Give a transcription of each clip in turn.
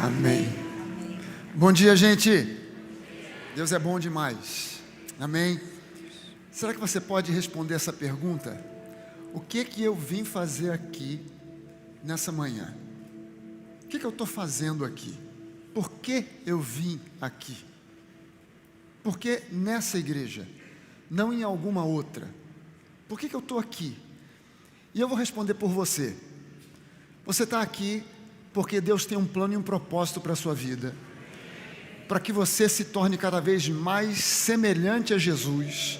Amém. Bom dia, gente. Deus é bom demais. Amém. Será que você pode responder essa pergunta? O que eu vim fazer aqui nessa manhã? O que eu estou fazendo aqui? Por que eu vim aqui? Por que nessa igreja? Não em alguma outra? Por que eu estou aqui? E eu vou responder por você. Você está aqui porque Deus tem um plano e um propósito para a sua vida, para que você se torne cada vez mais semelhante a Jesus,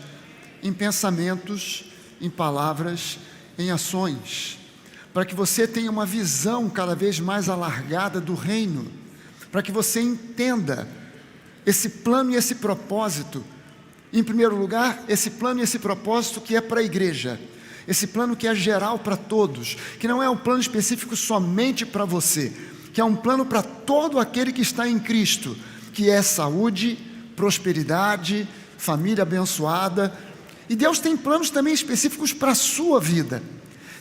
em pensamentos, em palavras, em ações, para que você tenha uma visão cada vez mais alargada do reino, para que você entenda esse plano e esse propósito. Em primeiro lugar, esse plano e esse propósito que é para a igreja, esse plano que é geral para todos, que não é um plano específico somente para você, que é um plano para todo aquele que está em Cristo, que é saúde, prosperidade, família abençoada. E Deus tem planos também específicos para a sua vida.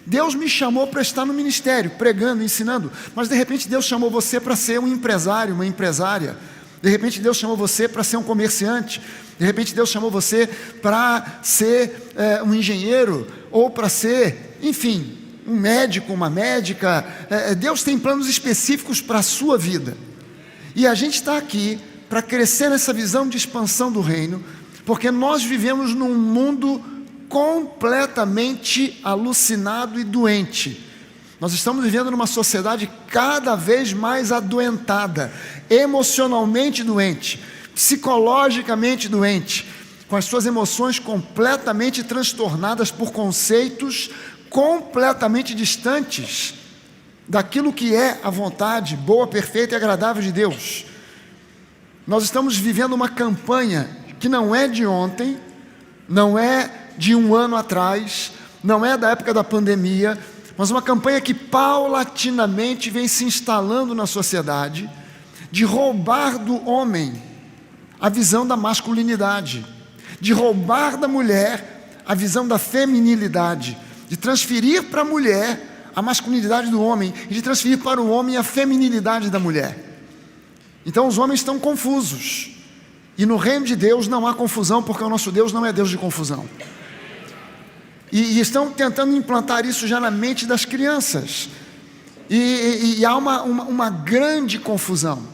Deus me chamou para estar no ministério, pregando, ensinando, mas de repente Deus chamou você para ser um empresário, uma empresária. De repente Deus chamou você para ser um comerciante. De repente Deus chamou você para ser um engenheiro, ou para ser, enfim, um médico, uma médica. Deus tem planos específicos para a sua vida. E a gente está aqui para crescer nessa visão de expansão do reino, porque nós vivemos num mundo completamente alucinado e doente. Nós estamos vivendo numa sociedade cada vez mais adoentada, emocionalmente doente, psicologicamente doente, com as suas emoções completamente transtornadas por conceitos completamente distantes daquilo que é a vontade boa, perfeita e agradável de Deus. Nós estamos vivendo uma campanha que não é de ontem, não é de um ano atrás, não é da época da pandemia, mas uma campanha que paulatinamente vem se instalando na sociedade, de roubar do homem a visão da masculinidade, de roubar da mulher a visão da feminilidade, de transferir para a mulher a masculinidade do homem e de transferir para o homem a feminilidade da mulher. Então os homens estão confusos, e no reino de Deus não há confusão, porque o nosso Deus não é Deus de confusão. E estão tentando implantar isso já na mente das crianças, e há uma grande confusão,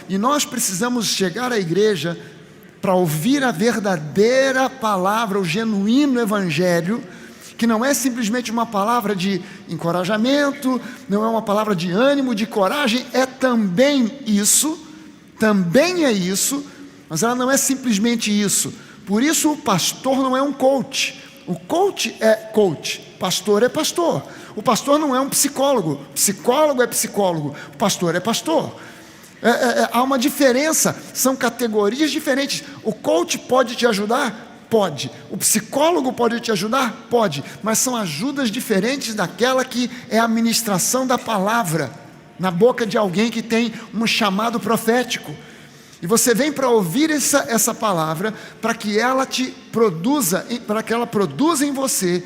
e nós precisamos chegar à igreja para ouvir a verdadeira palavra, o genuíno evangelho, que não é simplesmente uma palavra de encorajamento, não é uma palavra de ânimo, de coragem, é também isso, mas ela não é simplesmente isso. Por isso o pastor não é um coach. O coach é coach, pastor é pastor. O pastor não é um psicólogo, psicólogo é psicólogo, o pastor é pastor. Há uma diferença, são categorias diferentes. O coach pode te ajudar? Pode. O psicólogo pode te ajudar? Pode. Mas são ajudas diferentes daquela que é a ministração da palavra na boca de alguém que tem um chamado profético. E você vem para ouvir essa palavra, para que ela te produza, para que ela produza em você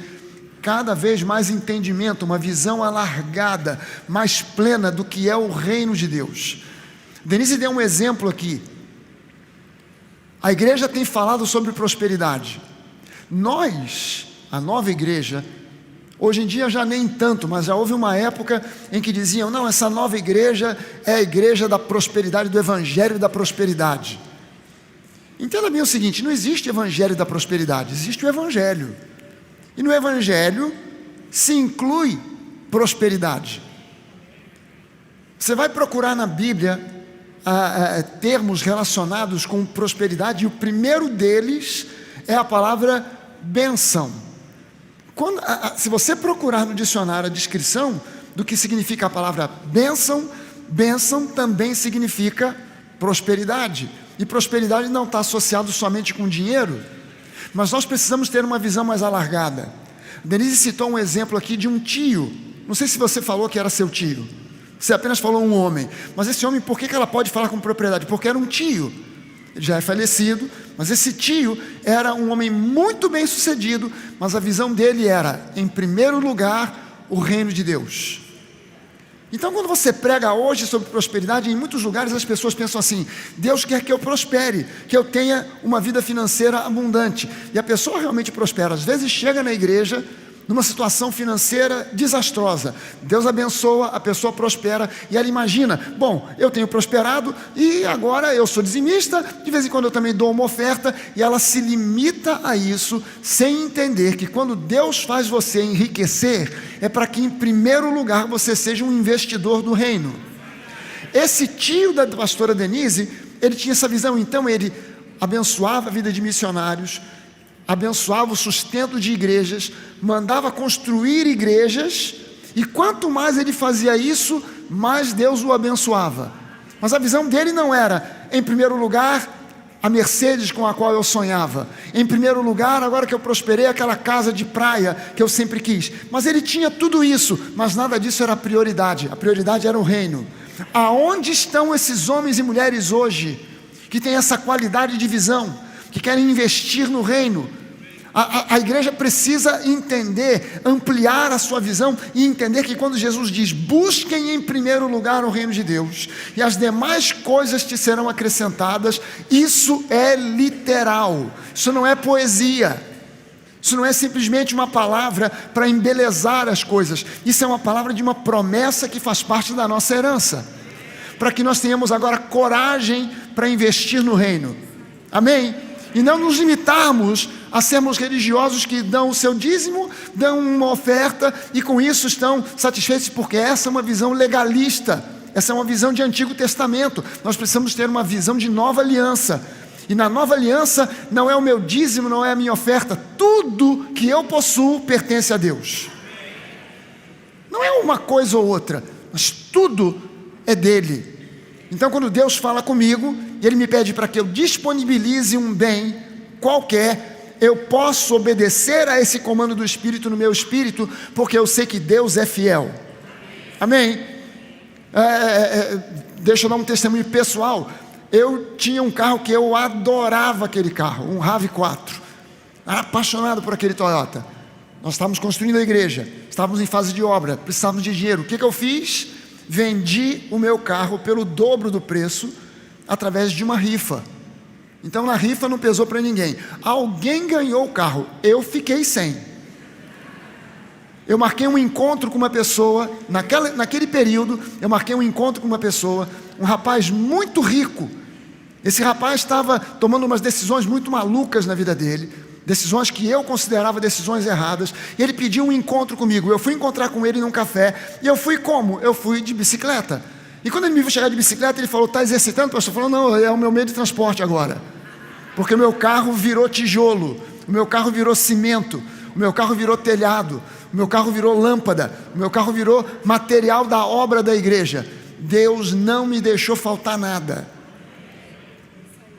cada vez mais entendimento, uma visão alargada, mais plena do que é o reino de Deus. Denise deu um exemplo aqui. A igreja tem falado sobre prosperidade. Nós, a nova igreja, hoje em dia já nem tanto, mas já houve uma época em que diziam, não, essa nova igreja é a igreja da prosperidade, do evangelho da prosperidade. Entenda bem o seguinte, não existe evangelho da prosperidade, existe o evangelho. E no evangelho se inclui prosperidade. Você vai procurar na Bíblia termos relacionados com prosperidade, e o primeiro deles é a palavra bênção. Se você procurar no dicionário a descrição do que significa a palavra bênção, bênção também significa prosperidade. E prosperidade não está associado somente com dinheiro, mas nós precisamos ter uma visão mais alargada. Denise citou um exemplo aqui de um tio. Não sei se você falou que era seu tio, você apenas falou um homem. Mas esse homem, por que ela pode falar com propriedade? Porque era um tio. Ele já é falecido, mas esse tio era um homem muito bem sucedido, mas a visão dele era, em primeiro lugar, o reino de Deus. Então, quando você prega hoje sobre prosperidade, em muitos lugares as pessoas pensam assim: Deus quer que eu prospere, que eu tenha uma vida financeira abundante. E a pessoa realmente prospera. Às vezes chega na igreja numa situação financeira desastrosa. Deus abençoa, a pessoa prospera e ela imagina: bom, eu tenho prosperado e agora eu sou dizimista, de vez em quando eu também dou uma oferta, e ela se limita a isso, sem entender que quando Deus faz você enriquecer, é para que em primeiro lugar você seja um investidor do reino. Esse tio da pastora Denise, ele tinha essa visão. Então ele abençoava a vida de missionários, abençoava o sustento de igrejas, mandava construir igrejas, e quanto mais ele fazia isso, mais Deus o abençoava. Mas a visão dele não era, em primeiro lugar, a Mercedes com a qual eu sonhava, em primeiro lugar, agora que eu prosperei, aquela casa de praia que eu sempre quis. Mas ele tinha tudo isso, mas nada disso era a prioridade era o reino. Aonde estão esses homens e mulheres hoje, que têm essa qualidade de visão, que querem investir no reino? A igreja precisa entender, ampliar a sua visão e entender que quando Jesus diz: busquem em primeiro lugar o reino de Deus e as demais coisas te serão acrescentadas, isso é literal, isso não é poesia, isso não é simplesmente uma palavra para embelezar as coisas, isso é uma palavra de uma promessa que faz parte da nossa herança, para que nós tenhamos agora coragem para investir no reino. Amém? E não nos limitarmos a sermos religiosos que dão o seu dízimo, dão uma oferta e com isso estão satisfeitos, porque essa é uma visão legalista, essa é uma visão de Antigo Testamento. Nós precisamos ter uma visão de nova aliança, e na nova aliança não é o meu dízimo, não é a minha oferta, tudo que eu possuo pertence a Deus. Não é uma coisa ou outra, mas tudo é dele. Então, quando Deus fala comigo e Ele me pede para que eu disponibilize um bem qualquer, eu posso obedecer a esse comando do Espírito no meu espírito, porque eu sei que Deus é fiel. Amém? Deixa eu dar um testemunho pessoal. Eu tinha um carro que eu adorava, aquele carro, um RAV4. Era apaixonado por aquele Toyota. Nós estávamos construindo a igreja, estávamos em fase de obra, precisávamos de dinheiro. O que eu fiz? Vendi o meu carro pelo dobro do preço, através de uma rifa. Então na rifa não pesou para ninguém. Alguém ganhou o carro, eu fiquei sem. Eu marquei um encontro com uma pessoa, naquele período, eu marquei um encontro com uma pessoa, um rapaz muito rico. Esse rapaz estava tomando umas decisões muito malucas na vida dele, decisões que eu considerava decisões erradas, e ele pediu um encontro comigo. Eu fui encontrar com ele num café, e eu fui como? Eu fui de bicicleta. E quando ele me viu chegar de bicicleta, ele falou: está exercitando, pastor? Falou: não, é o meu meio de transporte agora, porque o meu carro virou tijolo, o meu carro virou cimento, o meu carro virou telhado, o meu carro virou lâmpada, o meu carro virou material da obra da igreja. Deus não me deixou faltar nada.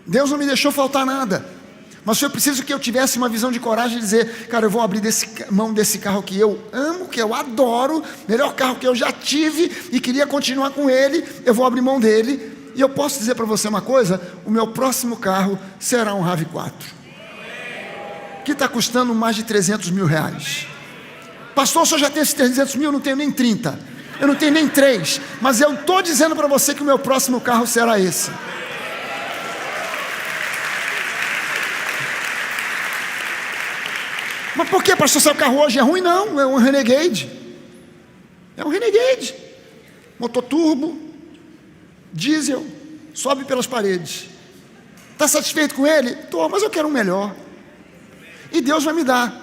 Deus não me deixou faltar nada. Mas foi preciso que eu tivesse uma visão de coragem de dizer: cara, eu vou abrir mão desse carro que eu amo, que eu adoro, melhor carro que eu já tive e queria continuar com ele, eu vou abrir mão dele. E eu posso dizer para você uma coisa: o meu próximo carro será um RAV4, que está custando mais de 300 mil reais. Pastor, o senhor já tem esses 300 mil? Eu não tenho nem 30, eu não tenho nem 3, mas eu estou dizendo para você que o meu próximo carro será esse. Mas por que, pastor, seu carro hoje é ruim? Não, é um Renegade. É um Renegade. Motor turbo, diesel, sobe pelas paredes. Está satisfeito com ele? Estou, mas eu quero um melhor. E Deus vai me dar.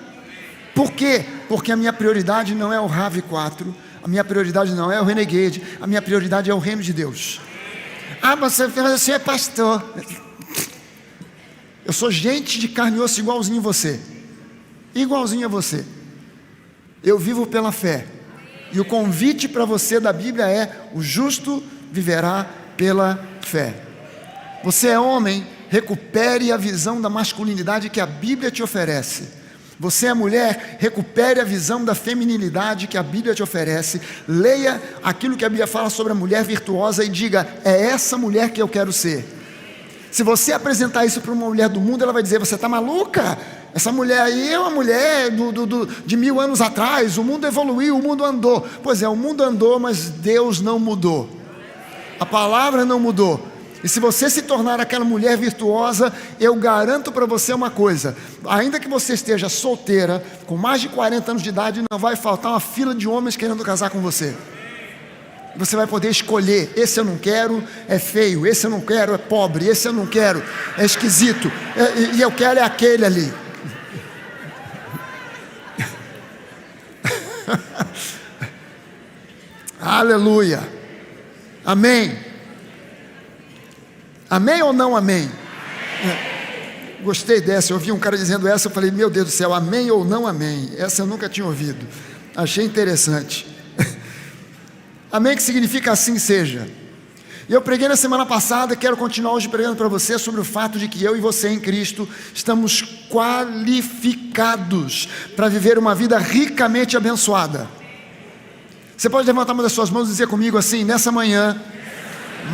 Por quê? Porque a minha prioridade não é o RAV4, a minha prioridade não é o Renegade, a minha prioridade é o reino de Deus. Ah, mas você é pastor. Eu sou gente de carne e osso igualzinho a você. Igualzinho a você. Eu vivo pela fé. E o convite para você da Bíblia é: o justo viverá pela fé. Você é homem, recupere a visão da masculinidade que a Bíblia te oferece. Você é mulher, recupere a visão da feminilidade que a Bíblia te oferece. Leia aquilo que a Bíblia fala sobre a mulher virtuosa e diga: é essa mulher que eu quero ser. Se você apresentar isso para uma mulher do mundo, ela vai dizer: você está maluca? Essa mulher aí é uma mulher de 1000 anos atrás. O mundo evoluiu, o mundo andou. Pois é, o mundo andou, mas Deus não mudou. A palavra não mudou. E se você se tornar aquela mulher virtuosa, eu garanto para você uma coisa: ainda que você esteja solteira, com mais de 40 anos de idade, não vai faltar uma fila de homens querendo casar com você. Você vai poder escolher: esse eu não quero, é feio; esse eu não quero, é pobre; esse eu não quero, é esquisito; e eu quero é aquele ali. Aleluia, amém. Amém ou não amém? Gostei dessa, eu ouvi um cara dizendo essa, eu falei, meu Deus do céu, amém ou não amém? Essa eu nunca tinha ouvido, achei interessante. Amém, que significa assim seja. E eu preguei na semana passada, quero continuar hoje pregando para você sobre o fato de que eu e você em Cristo estamos qualificados para viver uma vida ricamente abençoada. Você pode levantar uma das suas mãos e dizer comigo assim: nessa manhã,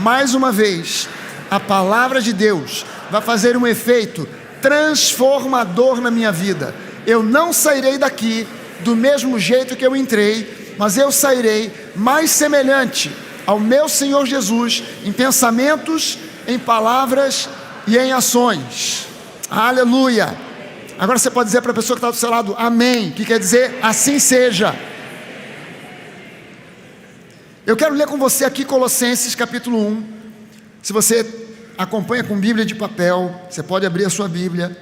mais uma vez, a palavra de Deus vai fazer um efeito transformador na minha vida. Eu não sairei daqui do mesmo jeito que eu entrei, mas eu sairei mais semelhante ao meu Senhor Jesus, em pensamentos, em palavras e em ações. Aleluia. Agora você pode dizer para a pessoa que está do seu lado, amém, que quer dizer assim seja. Eu quero ler com você aqui Colossenses capítulo 1. Se você acompanha com Bíblia de papel, você pode abrir a sua Bíblia.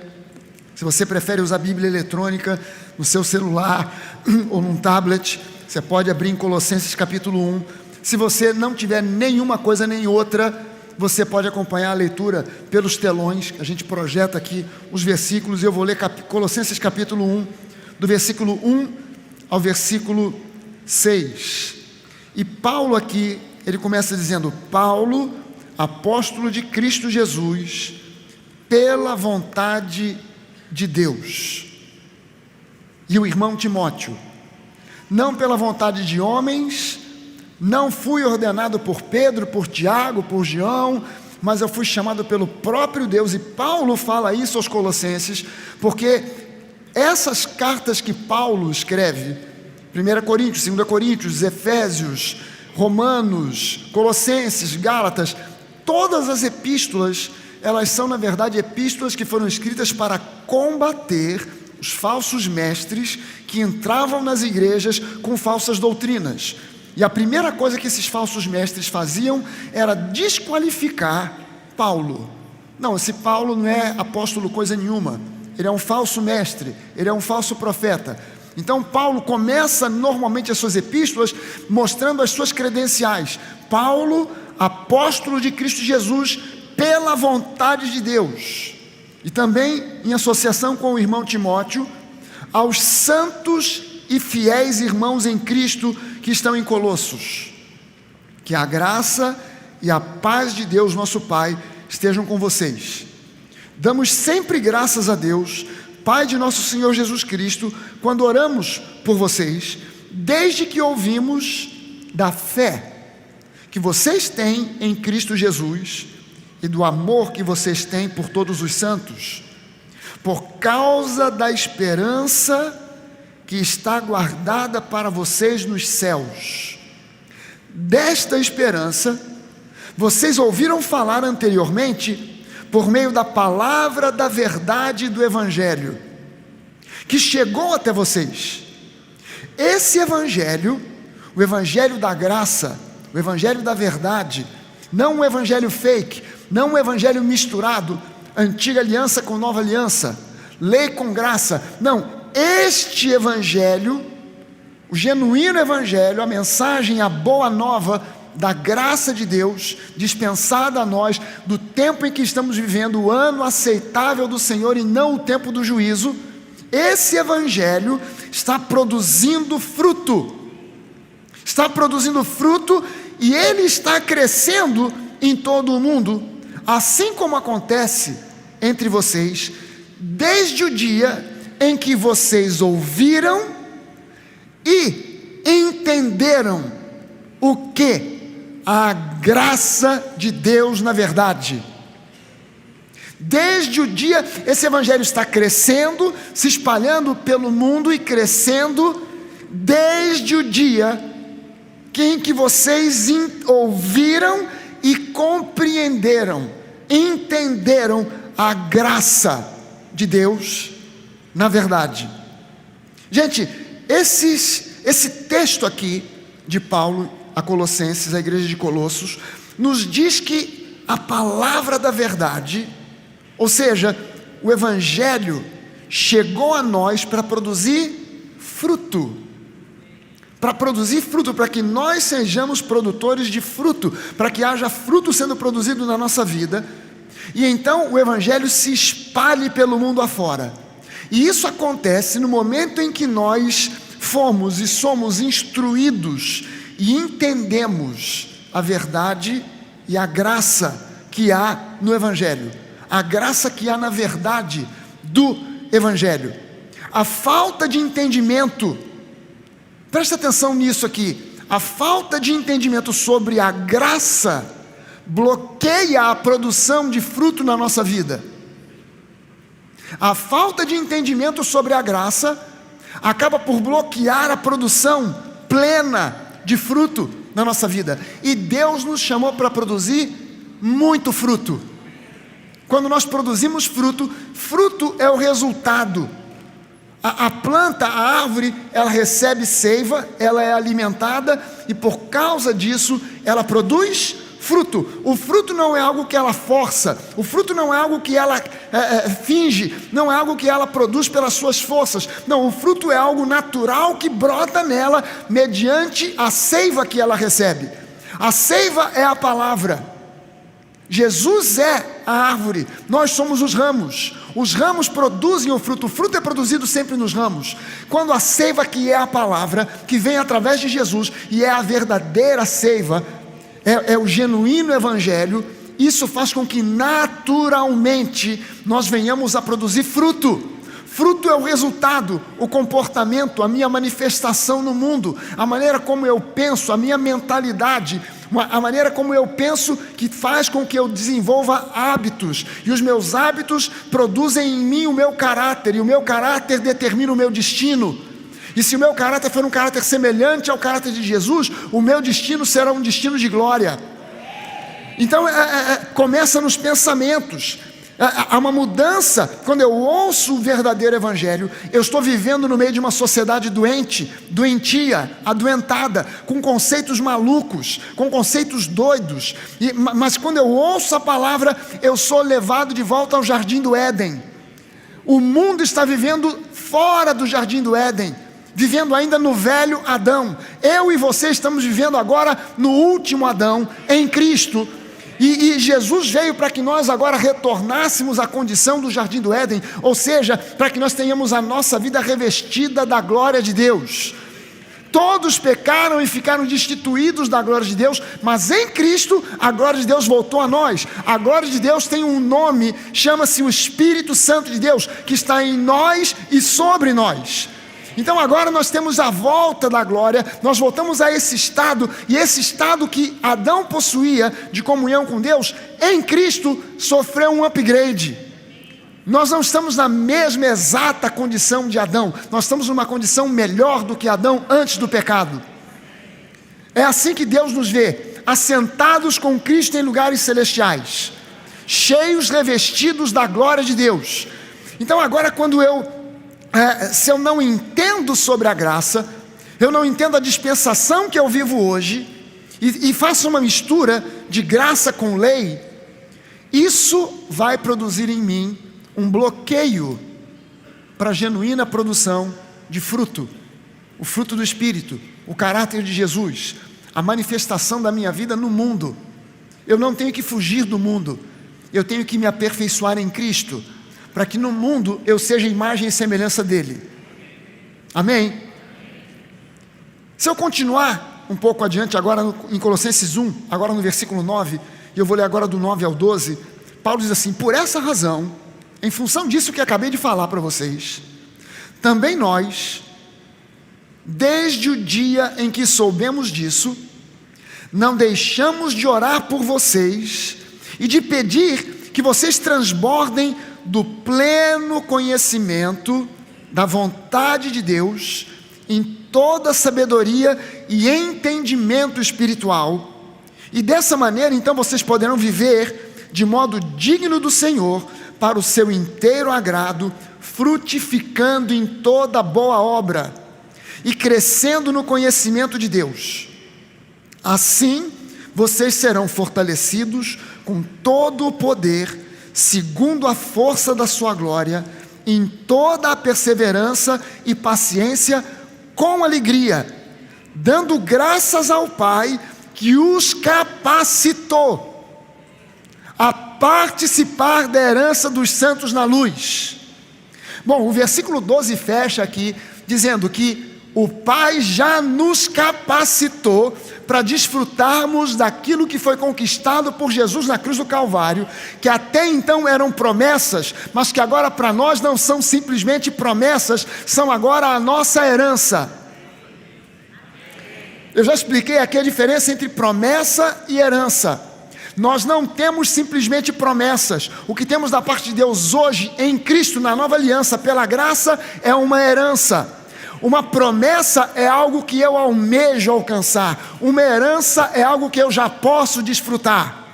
Se você prefere usar Bíblia eletrônica no seu celular ou num tablet, você pode abrir em Colossenses capítulo 1. Se você não tiver nenhuma coisa nem outra, você pode acompanhar a leitura pelos telões. A gente projeta aqui os versículos e eu vou ler Colossenses capítulo 1, do versículo 1 ao versículo 6. E Paulo aqui, ele começa dizendo: Paulo, apóstolo de Cristo Jesus, pela vontade de Deus, e o irmão Timóteo, não pela vontade de homens, não fui ordenado por Pedro, por Tiago, por João, mas eu fui chamado pelo próprio Deus. E Paulo fala isso aos Colossenses, porque essas cartas que Paulo escreve, 1 Coríntios, 2 Coríntios, Efésios, Romanos, Colossenses, Gálatas, todas as epístolas, elas são na verdade epístolas que foram escritas para combater os falsos mestres que entravam nas igrejas com falsas doutrinas. E a primeira coisa que esses falsos mestres faziam era desqualificar Paulo. Não, esse Paulo não é apóstolo coisa nenhuma, ele é um falso mestre, ele é um falso profeta. Então Paulo começa normalmente as suas epístolas mostrando as suas credenciais: Paulo, apóstolo de Cristo Jesus, pela vontade de Deus. E também em associação com o irmão Timóteo, aos santos e fiéis irmãos em Cristo que estão em Colossos. Que a graça e a paz de Deus nosso Pai estejam com vocês. Damos sempre graças a Deus, Pai de nosso Senhor Jesus Cristo, quando oramos por vocês, desde que ouvimos da fé que vocês têm em Cristo Jesus e do amor que vocês têm por todos os santos, por causa da esperança que está guardada para vocês nos céus. Desta esperança, vocês ouviram falar anteriormente por meio da palavra da verdade do Evangelho, que chegou até vocês. Esse Evangelho, o Evangelho da graça, o Evangelho da verdade, não um Evangelho fake, não um Evangelho misturado, antiga aliança com nova aliança, lei com graça, não, este Evangelho, o genuíno Evangelho, a mensagem, a boa nova da graça de Deus, dispensada a nós, do tempo em que estamos vivendo, o ano aceitável do Senhor e não o tempo do juízo. Esse Evangelho está produzindo fruto, e ele está crescendo em todo o mundo, assim como acontece entre vocês, desde o dia em que vocês ouviram e entenderam o que? A graça de Deus na verdade. Desde o dia, esse evangelho está crescendo, se espalhando pelo mundo e crescendo, desde o dia em que vocês ouviram e compreenderam, entenderam a graça de Deus na verdade. Gente, esse texto aqui de Paulo a Colossenses, a igreja de Colossos, nos diz que a palavra da verdade, ou seja, o evangelho, chegou a nós para produzir fruto. Para que nós sejamos produtores de fruto, para que haja fruto sendo produzido na nossa vida, e então o evangelho se espalhe pelo mundo afora. E isso acontece no momento em que nós fomos e somos instruídos e entendemos a verdade e a graça que há no evangelho, a graça que há na verdade do evangelho. A falta de entendimento, presta atenção nisso aqui, a falta de entendimento sobre a graça bloqueia a produção de fruto na nossa vida. A falta de entendimento sobre a graça acaba por bloquear a produção plena de fruto na nossa vida. E Deus nos chamou para produzir muito fruto. Quando nós produzimos fruto, fruto é o resultado. A planta, a árvore, ela recebe seiva, ela é alimentada e por causa disso ela produz fruto. O fruto não é algo que ela força, o fruto não é algo que ela finge, não é algo que ela produz pelas suas forças. Não, o fruto é algo natural que brota nela mediante a seiva que ela recebe. A seiva é a palavra. Jesus é a árvore, nós somos os ramos produzem o fruto é produzido sempre nos ramos. Quando a seiva, que é a palavra, que vem através de Jesus, e é a verdadeira seiva, é o genuíno evangelho, isso faz com que naturalmente nós venhamos a produzir fruto. Fruto é o resultado, o comportamento, a minha manifestação no mundo, a maneira como eu penso, a minha mentalidade, a maneira como eu penso, que faz com que eu desenvolva hábitos, e os meus hábitos produzem em mim o meu caráter, e o meu caráter determina o meu destino. E se o meu caráter for um caráter semelhante ao caráter de Jesus, o meu destino será um destino de glória. Então começa nos pensamentos. Há uma mudança. Quando eu ouço o verdadeiro evangelho, eu estou vivendo no meio de uma sociedade doentia, adoentada, com conceitos malucos, com conceitos doidos, mas quando eu ouço a palavra, eu sou levado de volta ao jardim do Éden. O mundo está vivendo fora do jardim do Éden, vivendo ainda no velho Adão. Eu e você estamos vivendo agora no último Adão, em Cristo. E Jesus veio para que nós agora retornássemos à condição do jardim do Éden, ou seja, para que nós tenhamos a nossa vida revestida da glória de Deus. Todos pecaram e ficaram destituídos da glória de Deus, mas em Cristo a glória de Deus voltou a nós. A glória de Deus tem um nome, chama-se o Espírito Santo de Deus, que está em nós e sobre nós. Então agora nós temos a volta da glória, nós voltamos a esse estado, e esse estado que Adão possuía de comunhão com Deus, em Cristo sofreu um upgrade. Nós não estamos na mesma exata condição de Adão, nós estamos numa condição melhor do que Adão antes do pecado. É assim que Deus nos vê, assentados com Cristo em lugares celestiais, cheios, revestidos da glória de Deus. Então agora se eu não entendo sobre a graça, eu não entendo a dispensação que eu vivo hoje, e faço uma mistura de graça com lei, isso vai produzir em mim um bloqueio para a genuína produção de fruto, o fruto do Espírito, o caráter de Jesus, a manifestação da minha vida no mundo. Eu não tenho que fugir do mundo, eu tenho que me aperfeiçoar em Cristo, para que no mundo eu seja imagem e semelhança dele. Amém? Se eu continuar um pouco adiante agora em Colossenses 1, agora no versículo 9, e eu vou ler agora do 9 ao 12, Paulo diz assim: por essa razão, em função disso que acabei de falar para vocês, também nós, desde o dia em que soubemos disso, não deixamos de orar por vocês e de pedir que vocês transbordem do pleno conhecimento da vontade de Deus, em toda sabedoria e entendimento espiritual, e dessa maneira então vocês poderão viver de modo digno do Senhor, para o seu inteiro agrado, frutificando em toda boa obra e crescendo no conhecimento de Deus. Assim vocês serão fortalecidos com todo o poder, segundo a força da sua glória, em toda a perseverança e paciência, com alegria, dando graças ao Pai que os capacitou a participar da herança dos santos na luz. Bom, o versículo 12 fecha aqui, dizendo que o Pai já nos capacitou para desfrutarmos daquilo que foi conquistado por Jesus na cruz do Calvário, que até então eram promessas, mas que agora para nós não são simplesmente promessas, são agora a nossa herança. Eu já expliquei aqui a diferença entre promessa e herança. Nós não temos simplesmente promessas. O que temos da parte de Deus hoje, em Cristo, na nova aliança, pela graça, é uma herança. Uma promessa é algo que eu almejo alcançar. Uma herança é algo que eu já posso desfrutar.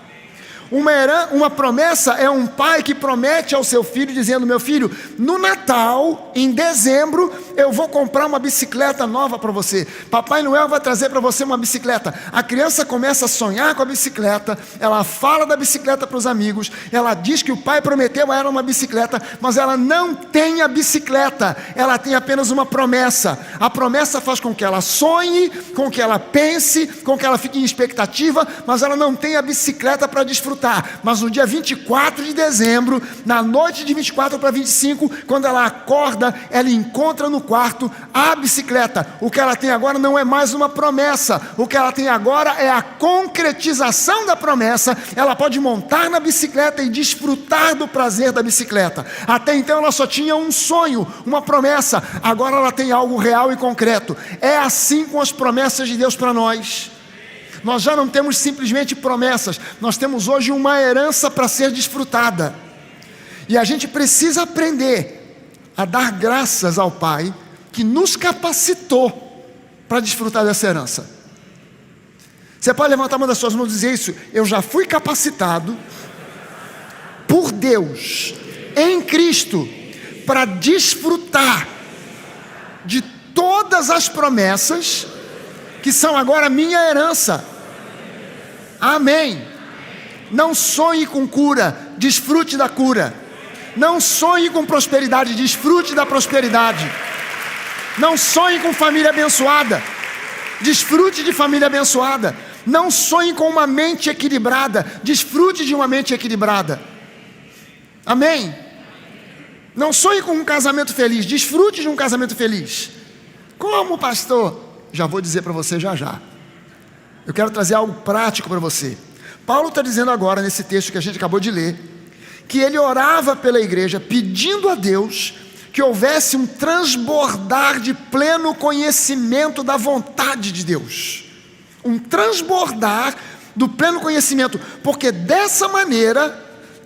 Uma promessa é um pai que promete ao seu filho, dizendo: meu filho, no Natal, em dezembro, eu vou comprar uma bicicleta nova para você. Papai Noel vai trazer para você uma bicicleta. A criança começa a sonhar com a bicicleta, ela fala da bicicleta para os amigos, ela diz que o pai prometeu a ela uma bicicleta, mas ela não tem a bicicleta, ela tem apenas uma promessa. A promessa faz com que ela sonhe, com que ela pense, com que ela fique em expectativa, mas ela não tem a bicicleta para desfrutar. Mas no dia 24 de dezembro, na noite de 24 para 25, quando ela acorda, ela encontra no quarto a bicicleta. O que ela tem agora não é mais uma promessa, o que ela tem agora é a concretização da promessa. Ela pode montar na bicicleta e desfrutar do prazer da bicicleta. Até então ela só tinha um sonho, uma promessa. Agora ela tem algo real e concreto. É assim com as promessas de Deus para nós. Nós já não temos simplesmente promessas, nós temos hoje uma herança para ser desfrutada. E a gente precisa aprender a dar graças ao Pai que nos capacitou para desfrutar dessa herança. Você pode levantar uma das suas mãos e dizer isso: eu já fui capacitado por Deus em Cristo para desfrutar de todas as promessas que são agora minha herança. Amém. Não sonhe com cura, desfrute da cura. Não sonhe com prosperidade, desfrute da prosperidade. Não sonhe com família abençoada, desfrute de família abençoada. Não sonhe com uma mente equilibrada, desfrute de uma mente equilibrada. Amém. Não sonhe com um casamento feliz, desfrute de um casamento feliz. Como, pastor? Já vou dizer para você já. Eu quero trazer algo prático para você. Paulo está dizendo agora, nesse texto que a gente acabou de ler, que ele orava pela igreja, pedindo a Deus que houvesse um transbordar de pleno conhecimento da vontade de Deus. Um transbordar do pleno conhecimento, porque dessa maneira,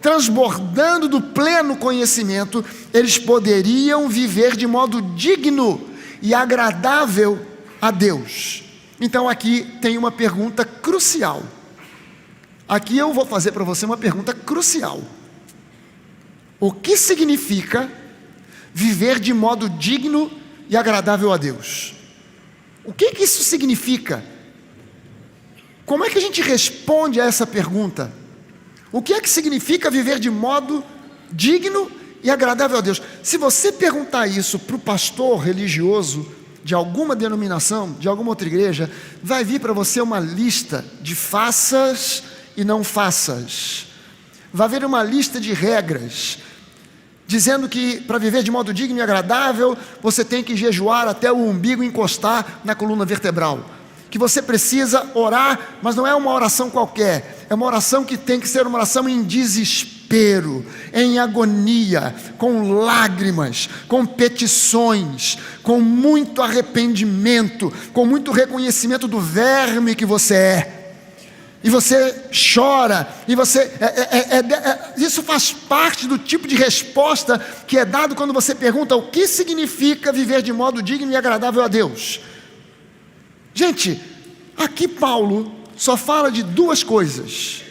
transbordando do pleno conhecimento, eles poderiam viver de modo digno e agradável a Deus. Então aqui tem uma pergunta crucial. Aqui eu vou fazer para você uma pergunta crucial. O que significa viver de modo digno e agradável a Deus? O que isso significa? Como é que a gente responde a essa pergunta? O que é que significa viver de modo digno e agradável a Deus? Se você perguntar isso para o pastor religioso de alguma denominação, de alguma outra igreja, vai vir para você uma lista de faças e não faças. Vai haver uma lista de regras, dizendo que para viver de modo digno e agradável, você tem que jejuar até o umbigo encostar na coluna vertebral. Que você precisa orar, mas não é uma oração qualquer, é uma oração que tem que ser uma oração em desespero, em agonia, com lágrimas, com petições, com muito arrependimento, com muito reconhecimento do verme que você é. e você chora, e você isso faz parte do tipo de resposta que é dado quando você pergunta o que significa viver de modo digno e agradável a Deus. Gente, aqui Paulo só fala de duas coisas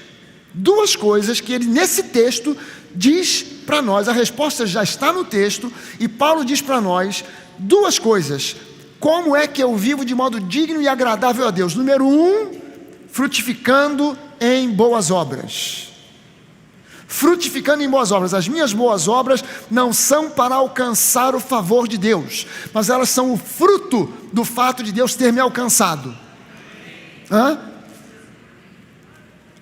que ele nesse texto diz para nós. A resposta já está no texto, e Paulo diz para nós duas coisas: como é que eu vivo de modo digno e agradável a Deus? Número 1, frutificando em boas obras. Frutificando em boas obras. As minhas boas obras não são para alcançar o favor de Deus, mas elas são o fruto do fato de Deus ter me alcançado.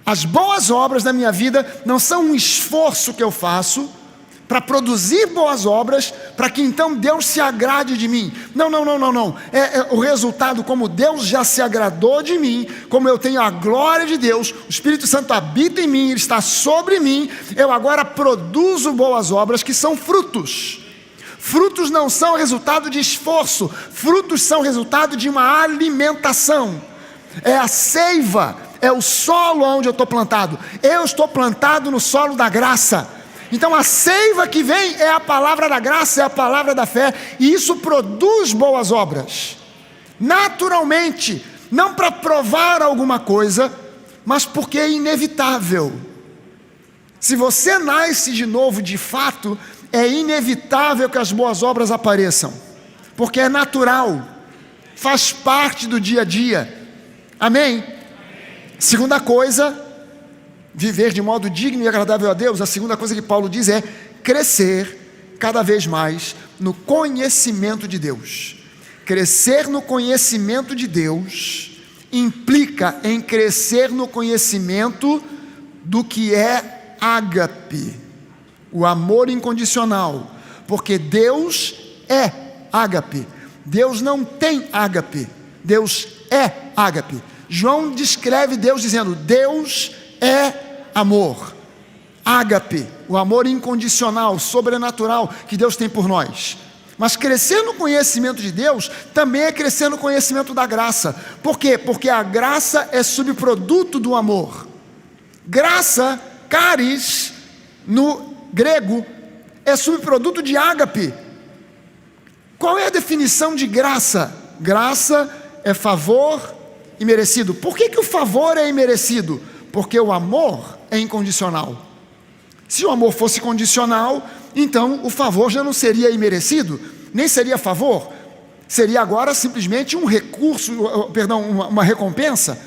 As boas obras da minha vida não são um esforço que eu faço para produzir boas obras, para que então Deus se agrade de mim. Não. É o resultado, como Deus já se agradou de mim, como eu tenho a glória de Deus, o Espírito Santo habita em mim, Ele está sobre mim, eu agora produzo boas obras que são frutos. Frutos não são resultado de esforço, frutos são resultado de uma alimentação. É a seiva, é o solo onde eu estou plantado. Eu estou plantado no solo da graça. Então a seiva que vem é a palavra da graça, é a palavra da fé, e isso produz boas obras, naturalmente, não para provar alguma coisa, mas porque é inevitável. Se você nasce de novo de fato, é inevitável que as boas obras apareçam, porque é natural, faz parte do dia a dia. Amém? Segunda coisa, viver de modo digno e agradável a Deus. A segunda coisa que Paulo diz é crescer cada vez mais no conhecimento de Deus. Crescer no conhecimento de Deus implica em crescer no conhecimento do que é ágape, o amor incondicional, porque Deus é ágape. Deus não tem ágape, Deus é ágape. João descreve Deus dizendo: Deus é amor, ágape, o amor incondicional, sobrenatural que Deus tem por nós. Mas crescer no conhecimento de Deus também é crescer no conhecimento da graça. Por quê? Porque a graça é subproduto do amor. Graça, charis, no grego, é subproduto de ágape. Qual é a definição de graça? Graça é favor imerecido. Por que o favor é imerecido? Porque o amor é incondicional. Se o amor fosse condicional, então o favor já não seria imerecido, nem seria favor, seria agora simplesmente um recurso, uma recompensa.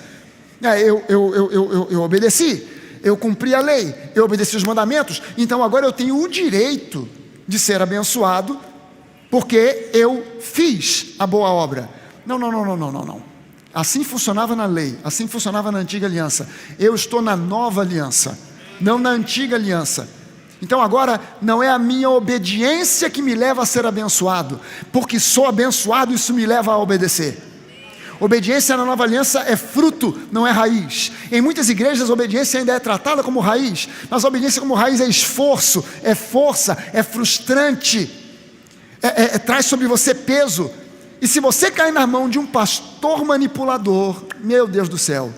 Eu obedeci, eu cumpri a lei, eu obedeci os mandamentos, então agora eu tenho o direito de ser abençoado, porque eu fiz a boa obra. Não. Assim funcionava na lei, assim funcionava na antiga aliança. Eu estou na nova aliança, não na antiga aliança. Então agora não é a minha obediência que me leva a ser abençoado, porque sou abençoado, isso me leva a obedecer. Obediência na nova aliança é fruto, não é raiz. Em muitas igrejas a obediência ainda é tratada como raiz, mas a obediência como raiz é esforço, é força, é frustrante, traz sobre você peso. E se você cair na mão de um pastor manipulador, meu Deus do céu,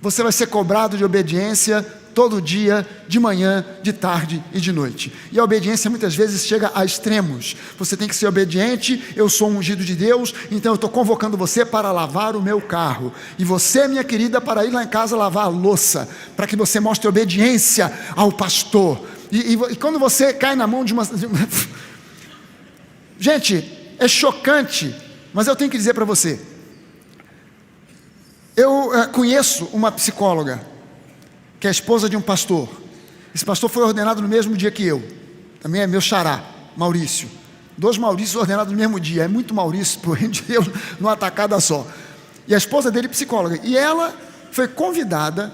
você vai ser cobrado de obediência todo dia, de manhã, de tarde e de noite. E a obediência muitas vezes chega a extremos. Você tem que ser obediente. Eu sou ungido de Deus, então eu estou convocando você para lavar o meu carro, e você, minha querida, para ir lá em casa lavar a louça, para que você mostre obediência ao pastor. E quando você cai na mão de uma... Gente, é chocante, mas eu tenho que dizer para você, eu conheço uma psicóloga, que é a esposa de um pastor. Esse pastor foi ordenado no mesmo dia que eu, também é meu xará, Maurício. 2 Maurícios ordenados no mesmo dia, é muito Maurício por reino de Deus, numa tacada só. E a esposa dele psicóloga, e ela foi convidada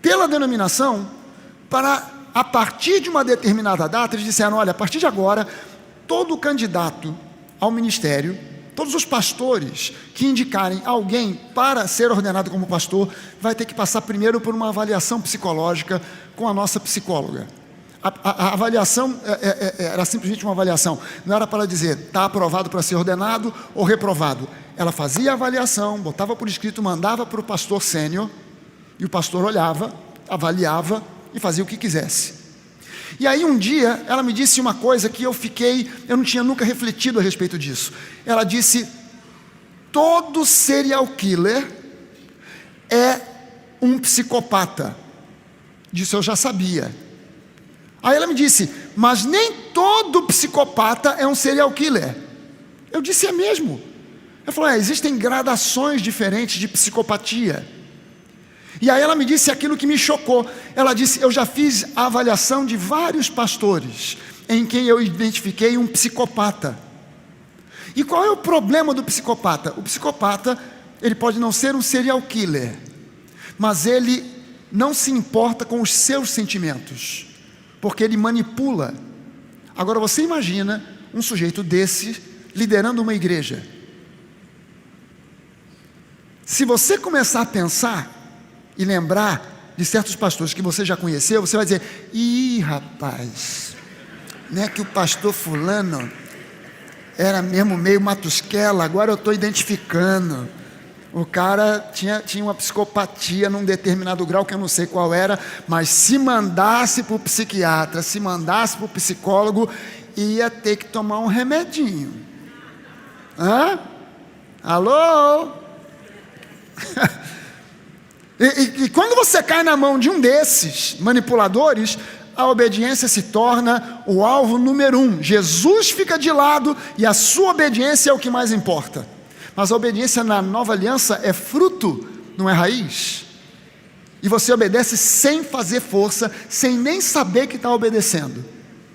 pela denominação para, a partir de uma determinada data, eles disseram: olha, a partir de agora, todo candidato ao ministério, todos os pastores que indicarem alguém para ser ordenado como pastor, vai ter que passar primeiro por uma avaliação psicológica com a nossa psicóloga. A avaliação era simplesmente uma avaliação, não era para dizer está aprovado para ser ordenado ou reprovado. Ela fazia a avaliação, botava por escrito, mandava para o pastor sênior, E o pastor olhava, avaliava e fazia o que quisesse. E aí um dia ela me disse uma coisa que eu não tinha nunca refletido a respeito disso. Ela disse: todo serial killer é um psicopata. Disso eu já sabia. Aí ela me disse: mas nem todo psicopata é um serial killer. Eu disse: é mesmo? Ela falou: existem gradações diferentes de psicopatia. E aí ela me disse aquilo que me chocou. Ela disse: eu já fiz a avaliação de vários pastores em quem eu identifiquei um psicopata. E qual é o problema do psicopata? O psicopata, ele pode não ser um serial killer, mas ele não se importa com os seus sentimentos, porque ele manipula. Agora você imagina um sujeito desse liderando uma igreja. Se você começar a pensar e lembrar de certos pastores que você já conheceu, você vai dizer: ih, rapaz, não é que o pastor fulano era mesmo meio matusquela, agora eu estou identificando. O cara tinha uma psicopatia num determinado grau, que eu não sei qual era, mas se mandasse para o psiquiatra, se mandasse para o psicólogo, ia ter que tomar um remedinho. Hã? Alô? E quando você cai na mão de um desses manipuladores, a obediência se torna o alvo número 1. Jesus fica de lado e a sua obediência é o que mais importa. Mas a obediência na nova aliança é fruto, não é raiz. E você obedece sem fazer força, sem nem saber que está obedecendo,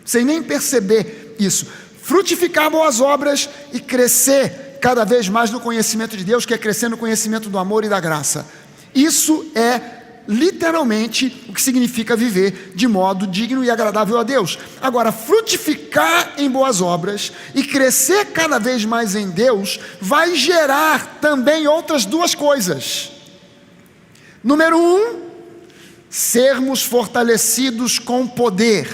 sem nem perceber isso. Frutificar boas obras e crescer cada vez mais no conhecimento de Deus, que é crescer no conhecimento do amor e da graça. Isso é literalmente o que significa viver de modo digno e agradável a Deus. Agora, frutificar em boas obras e crescer cada vez mais em Deus vai gerar também outras duas coisas. Número 1, sermos fortalecidos com poder.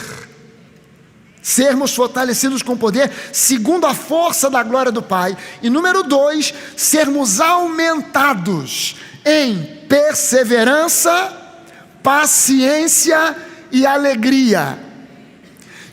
Sermos fortalecidos com poder segundo a força da glória do Pai. E número 2, sermos aumentados em perseverança, paciência e alegria.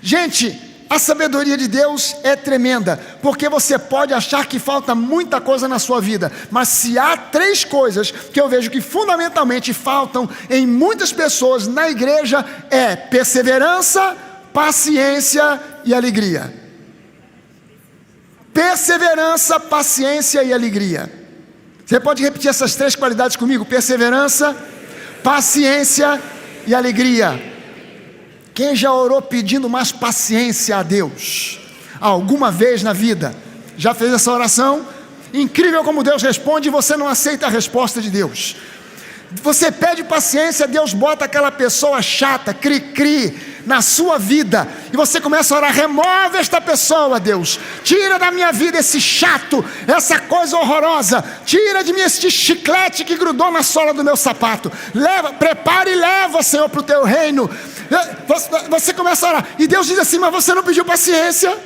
Gente, a sabedoria de Deus é tremenda, porque você pode achar que falta muita coisa na sua vida, mas se há 3 coisas que eu vejo que fundamentalmente faltam em muitas pessoas na igreja, é perseverança, paciência e alegria. Perseverança, paciência e alegria. Você pode repetir essas 3 qualidades comigo? Perseverança, paciência e alegria. Quem já orou pedindo mais paciência a Deus alguma vez na vida? Já fez essa oração? Incrível como Deus responde e você não aceita a resposta de Deus. Você pede paciência, Deus bota aquela pessoa chata, cri-cri, na sua vida, e você começa a orar: remove esta pessoa, Deus, tira da minha vida esse chato, essa coisa horrorosa, tira de mim este chiclete que grudou na sola do meu sapato, prepara e leva, Senhor, para o teu reino. Você começa a orar, e Deus diz assim: mas você não pediu paciência,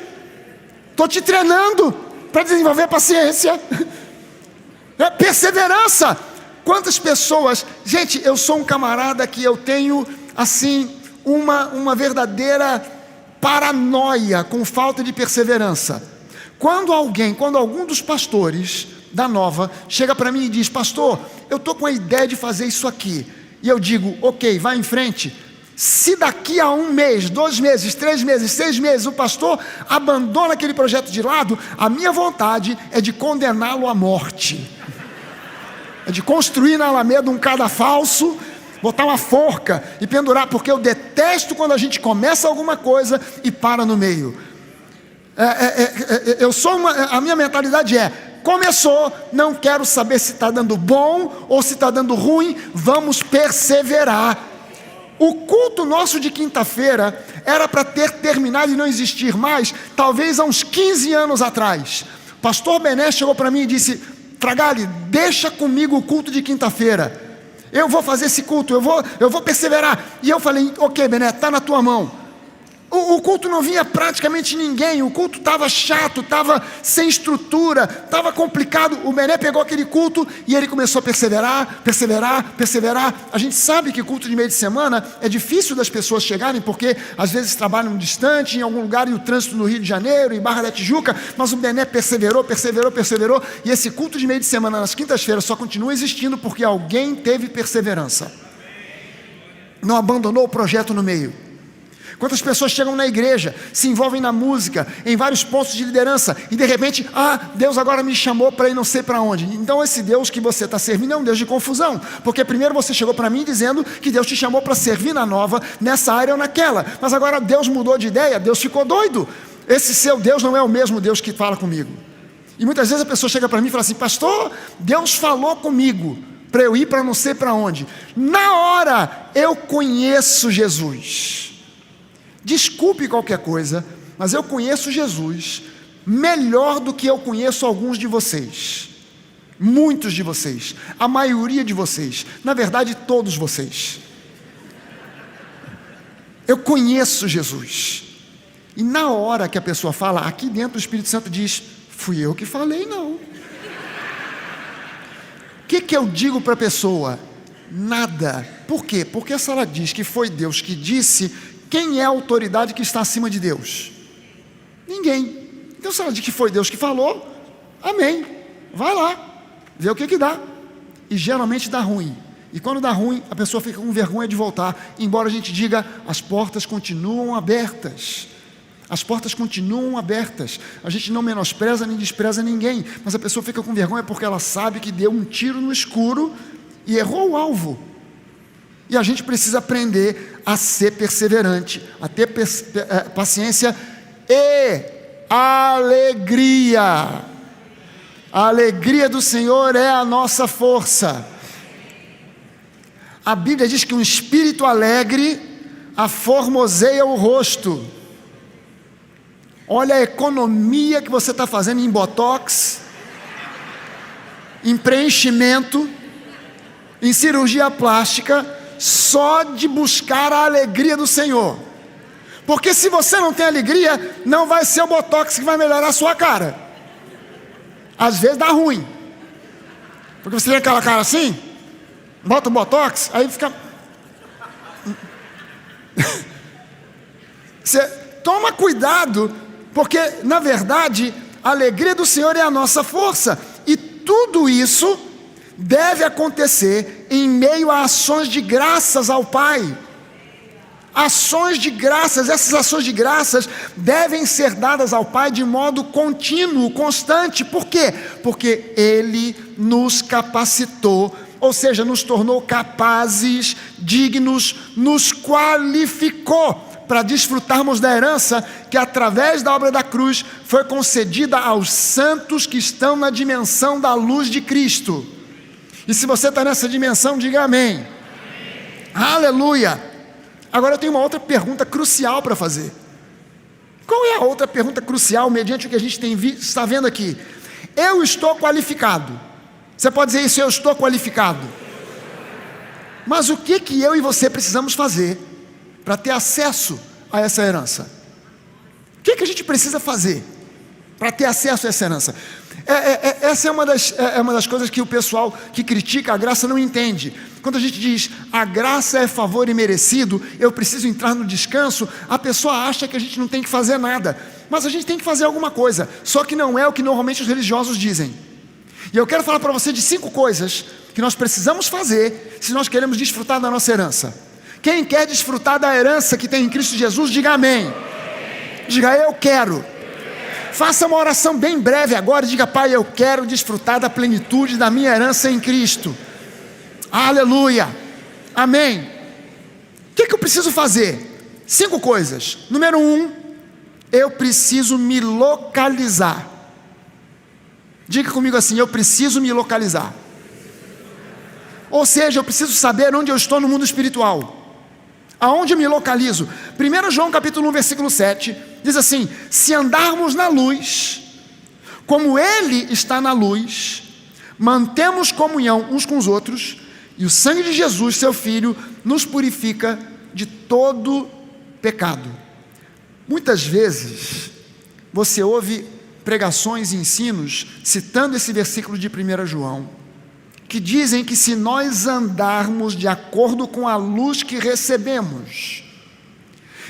estou te treinando para desenvolver paciência. Perseverança. Quantas pessoas, gente, eu sou um camarada que eu tenho assim uma verdadeira paranoia com falta de perseverança. Quando algum dos pastores da Nova chega para mim e diz: pastor, eu estou com a ideia de fazer isso aqui, e eu digo: ok, vai em frente. Se daqui a 1 mês, 2 meses, 3 meses, 6 meses o pastor abandona aquele projeto de lado, a minha vontade é de condená-lo à morte, é de construir na Alameda um cadafalso, botar uma forca e pendurar, porque eu detesto quando a gente começa alguma coisa e para no meio. A minha mentalidade é: começou, não quero saber se está dando bom ou se está dando ruim, vamos perseverar. O culto nosso de quinta-feira era para ter terminado e não existir mais, talvez há uns 15 anos atrás. O pastor Bené chegou para mim e disse: Fragale, deixa comigo o culto de quinta-feira, eu vou fazer esse culto, eu vou perseverar. E eu falei: ok, Bené, está na tua mão. O culto não vinha praticamente ninguém, o culto estava chato, estava sem estrutura, estava complicado. O Bené pegou aquele culto e ele começou a perseverar. A gente sabe que culto de meio de semana é difícil das pessoas chegarem, porque às vezes trabalham distante, em algum lugar, e o trânsito no Rio de Janeiro, em Barra da Tijuca, mas o Bené perseverou, e esse culto de meio de semana nas quintas-feiras só continua existindo porque alguém teve perseverança, não abandonou o projeto no meio. Quantas pessoas chegam na igreja, se envolvem na música, em vários postos de liderança, e de repente, Deus agora me chamou para ir não sei para onde. Então esse Deus que você está servindo é um Deus de confusão, porque primeiro você chegou para mim dizendo que Deus te chamou para servir na nova, nessa área ou naquela, mas agora Deus mudou de ideia, Deus ficou doido. Esse seu Deus não é o mesmo Deus que fala comigo. E muitas vezes a pessoa chega para mim e fala assim: pastor, Deus falou comigo para eu ir para não sei para onde. Na hora eu conheço Jesus. Desculpe qualquer coisa, mas eu conheço Jesus melhor do que eu conheço alguns de vocês. Muitos de vocês, a maioria de vocês, na verdade todos vocês. Eu conheço Jesus. E na hora que a pessoa fala, aqui dentro o Espírito Santo diz: fui eu que falei, não. O que eu digo para a pessoa? Nada. Por quê? Porque se ela diz que foi Deus que disse, quem é a autoridade que está acima de Deus? Ninguém. Então se ela diz que foi Deus que falou, amém, vai lá, vê o que dá. E geralmente dá ruim. E quando dá ruim, a pessoa fica com vergonha de voltar, embora a gente diga: as portas continuam abertas. As portas continuam abertas. A gente não menospreza nem despreza ninguém, mas a pessoa fica com vergonha porque ela sabe que deu um tiro no escuro e errou o alvo. E a gente precisa aprender a ser perseverante, a ter paciência e alegria. A alegria do Senhor é a nossa força. A Bíblia diz que um espírito alegre aformoseia o rosto. Olha a economia que você está fazendo em botox, em preenchimento, em cirurgia plástica, só de buscar a alegria do Senhor. Porque se você não tem alegria, não vai ser o botox que vai melhorar a sua cara. Às vezes dá ruim, porque você tem aquela cara assim, bota o botox, aí fica... Você toma cuidado, porque na verdade a alegria do Senhor é a nossa força. E tudo isso deve acontecer em meio a ações de graças ao Pai. Ações de graças, essas ações de graças devem ser dadas ao Pai de modo contínuo, constante. Por quê? Porque Ele nos capacitou, ou seja, nos tornou capazes, dignos, nos qualificou para desfrutarmos da herança que através da obra da cruz foi concedida aos santos que estão na dimensão da luz de Cristo. E se você está nessa dimensão, diga amém. Amém. Aleluia. Agora eu tenho uma outra pergunta crucial para fazer. Qual é a outra pergunta crucial, mediante o que a gente está vendo aqui? Eu estou qualificado. Você pode dizer isso: eu estou qualificado. Mas o que eu e você precisamos fazer para ter acesso a essa herança? O que a gente precisa fazer para ter acesso a essa herança? Essa é uma das coisas que o pessoal que critica a graça não entende. Quando a gente diz a graça é favor imerecido, eu preciso entrar no descanso, a pessoa acha que a gente não tem que fazer nada, mas a gente tem que fazer alguma coisa, só que não é o que normalmente os religiosos dizem. E eu quero falar para você de 5 coisas que nós precisamos fazer se nós queremos desfrutar da nossa herança. Quem quer desfrutar da herança que tem em Cristo Jesus, diga amém. Diga: eu quero. Faça uma oração bem breve agora e diga: Pai, eu quero desfrutar da plenitude da minha herança em Cristo. Aleluia, amém. O que eu preciso fazer? 5 coisas. Número 1, eu preciso me localizar. Diga comigo assim: eu preciso me localizar. Ou seja, eu preciso saber onde eu estou no mundo espiritual. Aonde eu me localizo? 1 João capítulo 1, versículo 7, diz assim: se andarmos na luz, como Ele está na luz, mantemos comunhão uns com os outros, e o sangue de Jesus, seu Filho, nos purifica de todo pecado. Muitas vezes você ouve pregações e ensinos citando esse versículo de 1 João, que dizem que se nós andarmos de acordo com a luz que recebemos,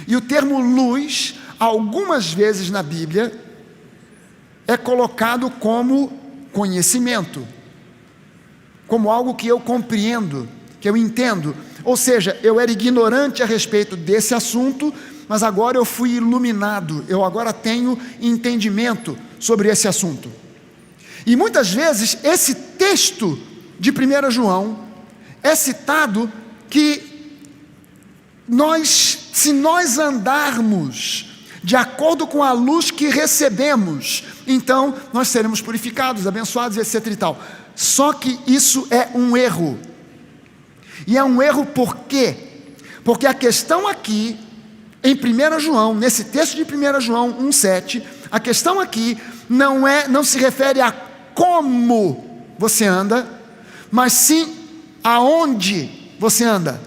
e o termo luz, algumas vezes na Bíblia, é colocado como conhecimento, como algo que eu compreendo, que eu entendo. Ou seja, eu era ignorante a respeito desse assunto, mas agora eu fui iluminado, eu agora tenho entendimento sobre esse assunto. E muitas vezes esse texto de 1 João é citado que se nós andarmos de acordo com a luz que recebemos, então nós seremos purificados, abençoados, etc e tal. Só que isso é um erro. E é um erro por quê? Porque a questão aqui, em 1 João, nesse texto de 1 João 1,7, a questão aqui não se refere a como você anda, mas sim aonde você anda.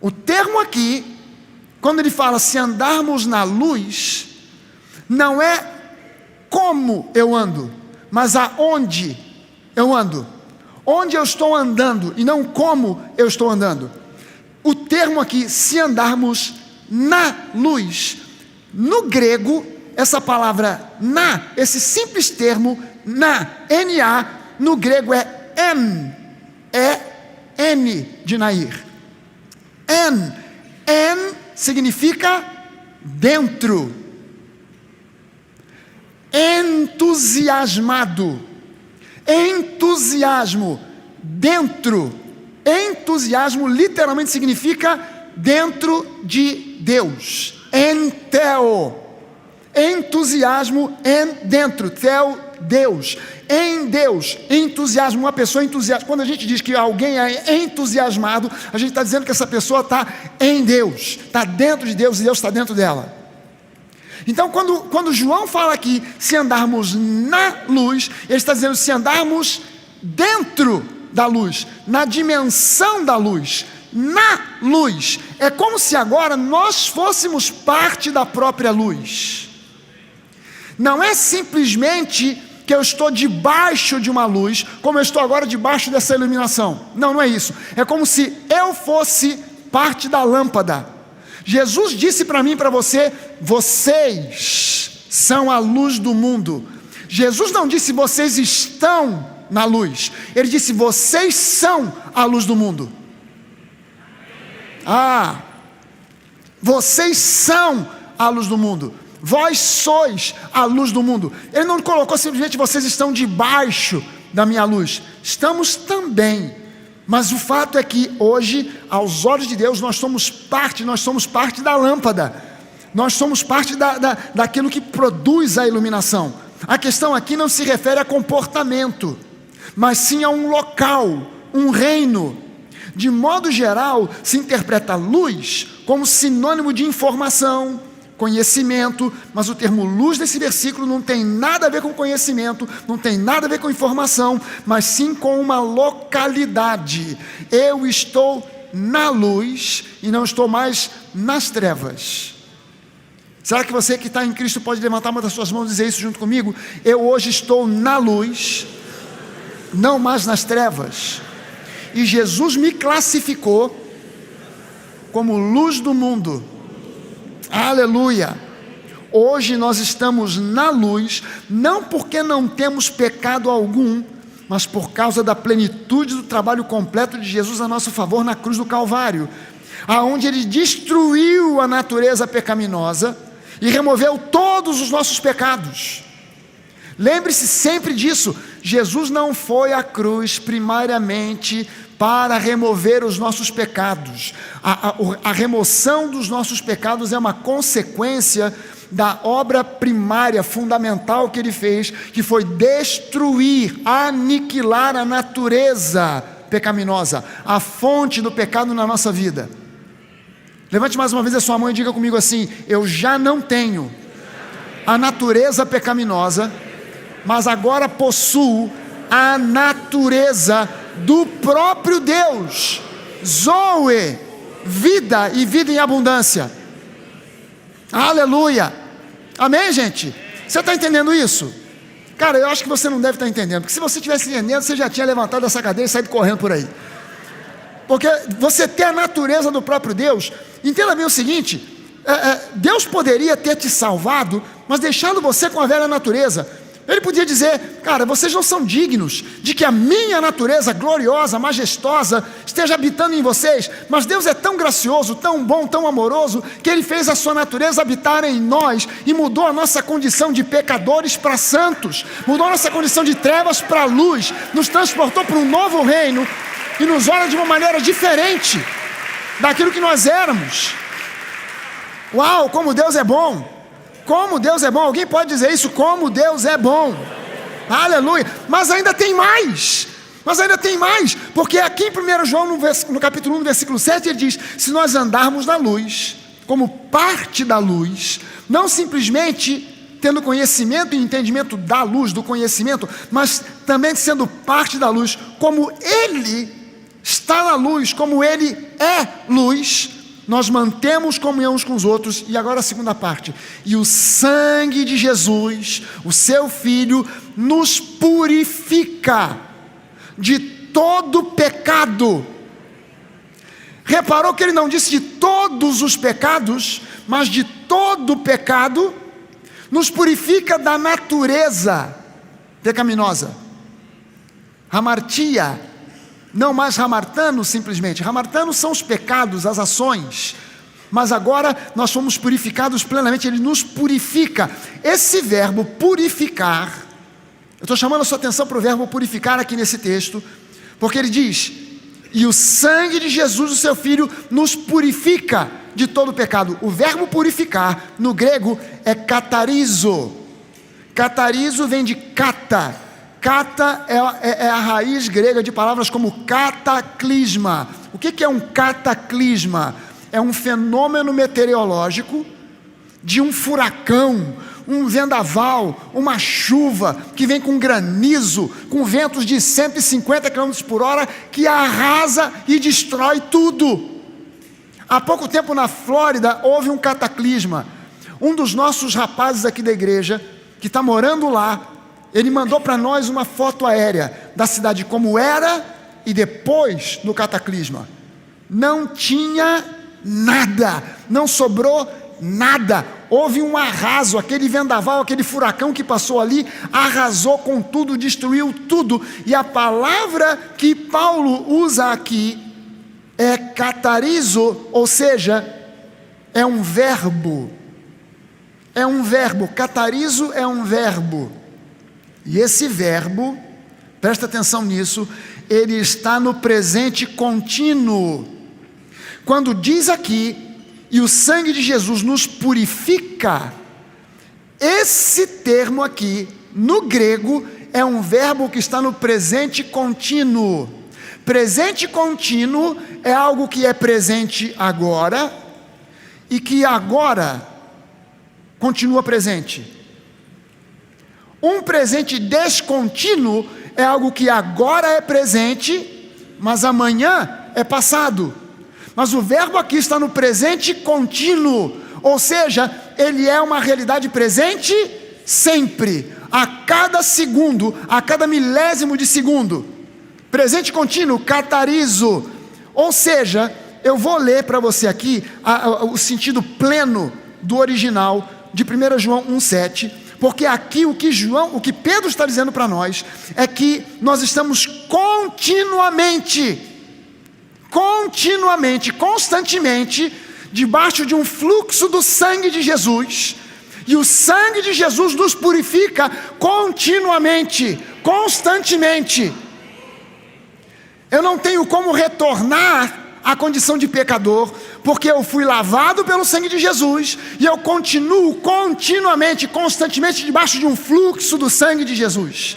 O termo aqui, quando ele fala se andarmos na luz, não é como eu ando, mas aonde eu ando. Onde eu estou andando e não como eu estou andando. O termo aqui, se andarmos na luz, no grego, essa palavra na, esse simples termo na, N-A, no grego é N de Nair. N significa dentro, entusiasmado, entusiasmo, dentro. Entusiasmo literalmente significa dentro de Deus, enteo, entusiasmo dentro, theo, Deus, em Deus, entusiasmo, uma pessoa entusiasmada. Quando a gente diz que alguém é entusiasmado, a gente está dizendo que essa pessoa está em Deus, está dentro de Deus e Deus está dentro dela. Então quando João fala aqui, se andarmos na luz, ele está dizendo se andarmos dentro da luz, na dimensão da luz, na luz. É como se agora nós fôssemos parte da própria luz. Não é simplesmente que eu estou debaixo de uma luz, como eu estou agora debaixo dessa iluminação. Não é isso. É como se eu fosse parte da lâmpada. Jesus disse para mim e para você: vocês são a luz do mundo. Jesus não disse vocês estão na luz. Ele disse vocês são a luz do mundo. Vocês são a luz do mundo. Vós sois a luz do mundo. Ele não colocou simplesmente vocês estão debaixo da minha luz. Estamos também. Mas o fato é que hoje, aos olhos de Deus, nós somos parte da lâmpada. Nós somos parte daquilo que produz a iluminação. A questão aqui não se refere a comportamento, mas sim a um local, um reino. De modo geral, se interpreta luz como sinônimo de informação, conhecimento, mas o termo luz desse versículo não tem nada a ver com conhecimento, não tem nada a ver com informação, mas sim com uma localidade. Eu estou na luz e não estou mais nas trevas. Será que você que está em Cristo pode levantar uma das suas mãos e dizer isso junto comigo? Eu hoje estou na luz, não mais nas trevas. E Jesus me classificou como luz do mundo. Aleluia! Hoje nós estamos na luz, não porque não temos pecado algum, mas por causa da plenitude do trabalho completo de Jesus a nosso favor na cruz do Calvário, aonde Ele destruiu a natureza pecaminosa e removeu todos os nossos pecados. Lembre-se sempre disso. Jesus não foi à cruz primariamente para remover os nossos pecados. A remoção dos nossos pecados é uma consequência da obra primária, fundamental que Ele fez, que foi destruir, aniquilar a natureza pecaminosa, a fonte do pecado na nossa vida. Levante mais uma vez a sua mão e diga comigo assim: eu já não tenho a natureza pecaminosa, mas agora possuo a natureza do próprio Deus, Zoe, vida e vida em abundância. Aleluia! Amém, gente? Você está entendendo isso? Cara, eu acho que você não deve estar entendendo, porque se você estivesse entendendo, você já tinha levantado essa cadeira e saído correndo por aí. Porque você tem a natureza do próprio Deus. Entenda bem o seguinte, Deus poderia ter te salvado, mas deixando você com a velha natureza. Ele podia dizer, cara, vocês não são dignos de que a minha natureza gloriosa, majestosa, esteja habitando em vocês, mas Deus é tão gracioso, tão bom, tão amoroso, que Ele fez a sua natureza habitar em nós, e mudou a nossa condição de pecadores para santos, mudou a nossa condição de trevas para luz, nos transportou para um novo reino, e nos olha de uma maneira diferente daquilo que nós éramos. Uau, como Deus é bom! Como Deus é bom, alguém pode dizer isso? Como Deus é bom, aleluia. Mas ainda tem mais, porque aqui em 1 João, no capítulo 1, no versículo 7, ele diz, se nós andarmos na luz, como parte da luz, não simplesmente tendo conhecimento e entendimento da luz, do conhecimento, mas também sendo parte da luz, como Ele está na luz, como Ele é luz, nós mantemos comunhão uns com os outros. E agora a segunda parte, e o sangue de Jesus, o seu Filho, nos purifica de todo pecado. Reparou que ele não disse de todos os pecados, mas de todo pecado, nos purifica da natureza pecaminosa. Hamartia, não mais hamartano simplesmente. Hamartano são os pecados, as ações. Mas agora nós fomos purificados plenamente. Ele nos purifica. Esse verbo purificar, eu estou chamando a sua atenção para o verbo purificar aqui nesse texto, porque ele diz, e o sangue de Jesus, o seu Filho, nos purifica de todo pecado. O verbo purificar, no grego, é catarizo. Catarizo vem de kata. Kata é a raiz grega de palavras como cataclisma. O que é um cataclisma? É um fenômeno meteorológico de um furacão, um vendaval, uma chuva que vem com granizo, com ventos de 150 km por hora, que arrasa e destrói tudo. Há pouco tempo na Flórida houve um cataclisma. Um dos nossos rapazes aqui da igreja, que está morando lá, ele mandou para nós uma foto aérea da cidade como era e depois do cataclisma. Não tinha nada, não sobrou nada. Houve um arraso, aquele vendaval, aquele furacão que passou ali, arrasou com tudo, destruiu tudo. E a palavra que Paulo usa aqui é catarizo, ou seja, é um verbo. É um verbo, catarizo é um verbo. E esse verbo, presta atenção nisso, ele está no presente contínuo. Quando diz aqui, e o sangue de Jesus nos purifica, esse termo aqui, no grego, é um verbo que está no presente contínuo. Presente contínuo é algo que é presente agora, e que agora continua presente. Um presente descontínuo é algo que agora é presente, mas amanhã é passado. Mas o verbo aqui está no presente contínuo, ou seja, ele é uma realidade presente sempre, a cada segundo, a cada milésimo de segundo. Presente contínuo, catarizo. Ou seja, eu vou ler para você aqui o sentido pleno do original de 1 João 1,7, porque aqui o que Pedro está dizendo para nós é que nós estamos constantemente, debaixo de um fluxo do sangue de Jesus, e o sangue de Jesus nos purifica continuamente, constantemente. Eu não tenho como retornar à condição de pecador, porque eu fui lavado pelo sangue de Jesus, e eu continuo continuamente, constantemente, debaixo de um fluxo do sangue de Jesus.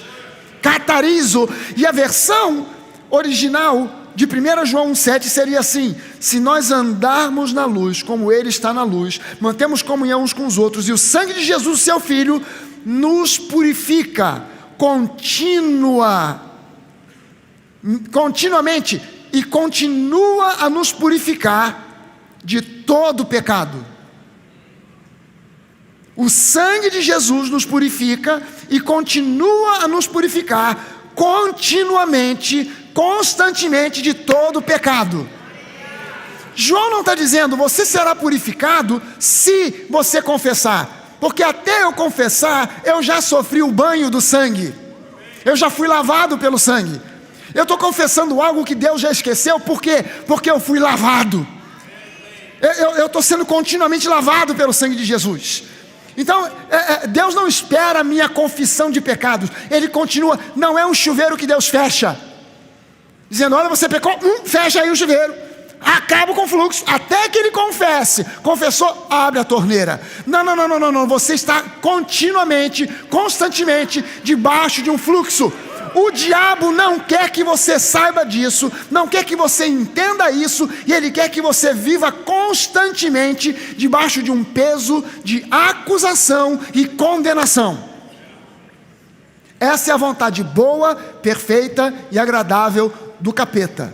Catarizo. E a versão original de 1 João 1,7 seria assim: se nós andarmos na luz, como Ele está na luz, mantemos comunhão uns com os outros, e o sangue de Jesus, seu Filho, nos purifica continuamente, e continua a nos purificar de todo pecado. O sangue de Jesus nos purifica e continua a nos purificar continuamente, constantemente de todo pecado. João não está dizendo, você será purificado se você confessar, porque até eu confessar, eu já sofri o banho do sangue, eu já fui lavado pelo sangue. Eu estou confessando algo que Deus já esqueceu, por quê? Porque eu fui lavado, eu estou sendo continuamente lavado pelo sangue de Jesus. Então, Deus não espera a minha confissão de pecados, Ele continua, não é um chuveiro que Deus fecha, dizendo, olha, você pecou, fecha aí o chuveiro, acaba com o fluxo, até que ele confesse. Confessou, abre a torneira. Não, você está continuamente, constantemente debaixo de um fluxo. O diabo não quer que você saiba disso, não quer que você entenda isso, e ele quer que você viva constantemente debaixo de um peso de acusação e condenação. Essa é a vontade boa, perfeita e agradável do capeta.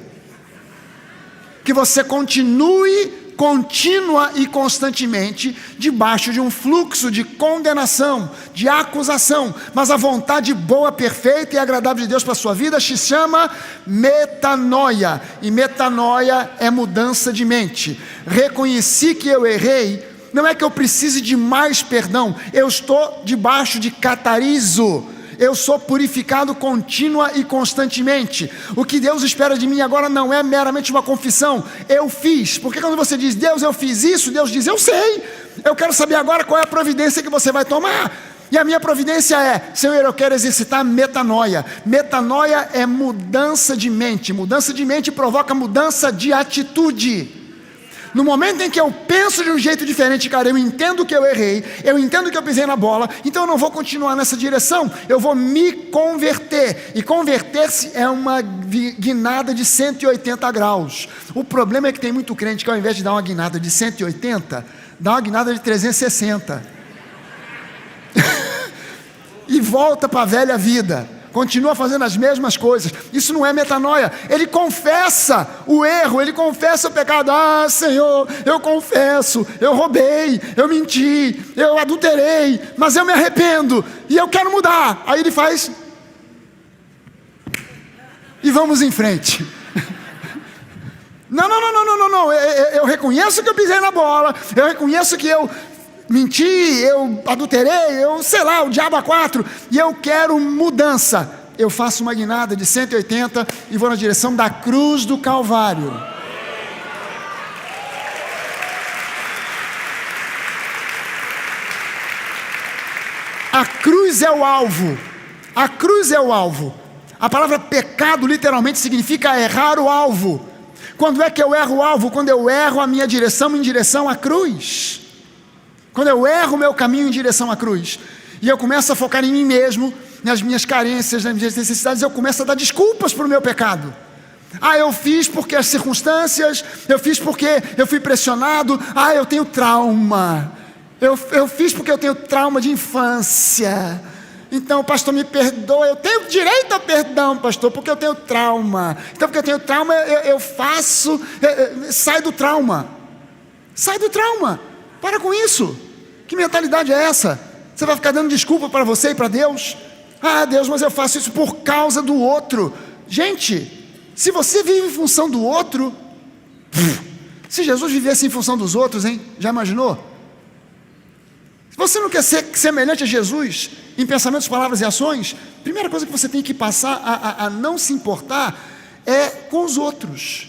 Que você continue, contínua e constantemente debaixo de um fluxo de condenação, de acusação. Mas a vontade boa, perfeita e agradável de Deus para a sua vida se chama metanoia. E metanoia é mudança de mente. Reconheci que eu errei, não é que eu precise de mais perdão, eu estou debaixo de catarizo. Eu sou purificado contínua e constantemente. O que Deus espera de mim agora não é meramente uma confissão. Eu fiz. Porque quando você diz, Deus, eu fiz isso, Deus diz, eu sei. Eu quero saber agora qual é a providência que você vai tomar. E a minha providência é, Senhor, eu quero exercitar metanoia. Metanoia é mudança de mente. Mudança de mente provoca mudança de atitude. No momento em que eu penso de um jeito diferente, cara, eu entendo que eu errei, eu entendo que eu pisei na bola, então eu não vou continuar nessa direção, eu vou me converter. E converter-se é uma guinada de 180 graus. O problema é que tem muito crente que ao invés de dar uma guinada de 180, dá uma guinada de 360. E volta para a velha vida. Continua fazendo as mesmas coisas. Isso não é metanoia. Ele confessa o erro, ele confessa o pecado. Ah, Senhor, eu confesso, eu roubei, eu menti, eu adulterei, mas eu me arrependo e eu quero mudar. Aí ele faz e vamos em frente. Não. Eu reconheço que eu pisei na bola, eu reconheço que eu menti, eu adulterei, eu sei lá, o diabo a quatro, e eu quero mudança. Eu faço uma guinada de 180 e vou na direção da cruz do Calvário. A cruz é o alvo. A cruz é o alvo. A palavra pecado literalmente significa errar o alvo. Quando é que eu erro o alvo? Quando eu erro a minha direção em direção à cruz. Quando eu erro o meu caminho em direção à cruz, e eu começo a focar em mim mesmo, nas minhas carências, nas minhas necessidades, eu começo a dar desculpas para o meu pecado. Ah, eu fiz porque as circunstâncias, eu fiz porque eu fui pressionado, ah, eu tenho trauma, eu fiz porque eu tenho trauma de infância, então pastor me perdoa, eu tenho direito ao perdão pastor, porque eu tenho trauma, então porque eu tenho trauma eu faço, sai do trauma, para com isso. Que mentalidade é essa? Você vai ficar dando desculpa para você e para Deus? Ah, Deus, mas eu faço isso por causa do outro. Gente, se você vive em função do outro, se Jesus vivesse em função dos outros, hein? Já imaginou? Se você não quer ser semelhante a Jesus em pensamentos, palavras e ações, a primeira coisa que você tem que passar a não se importar é com os outros.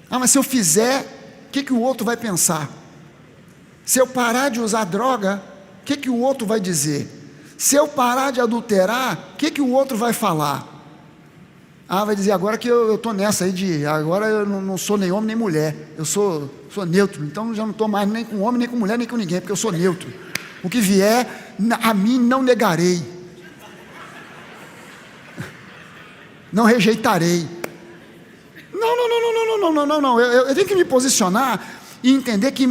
Ah, mas se eu fizer, o que o outro vai pensar? Se eu parar de usar droga, o que o outro vai dizer? Se eu parar de adulterar, o que o outro vai falar? Ah, vai dizer agora que eu estou nessa aí agora eu não sou nem homem nem mulher, eu sou neutro, então já não estou mais nem com homem, nem com mulher, nem com ninguém, porque eu sou neutro. O que vier, a mim não negarei, não rejeitarei. Não, eu tenho que me posicionar e entender que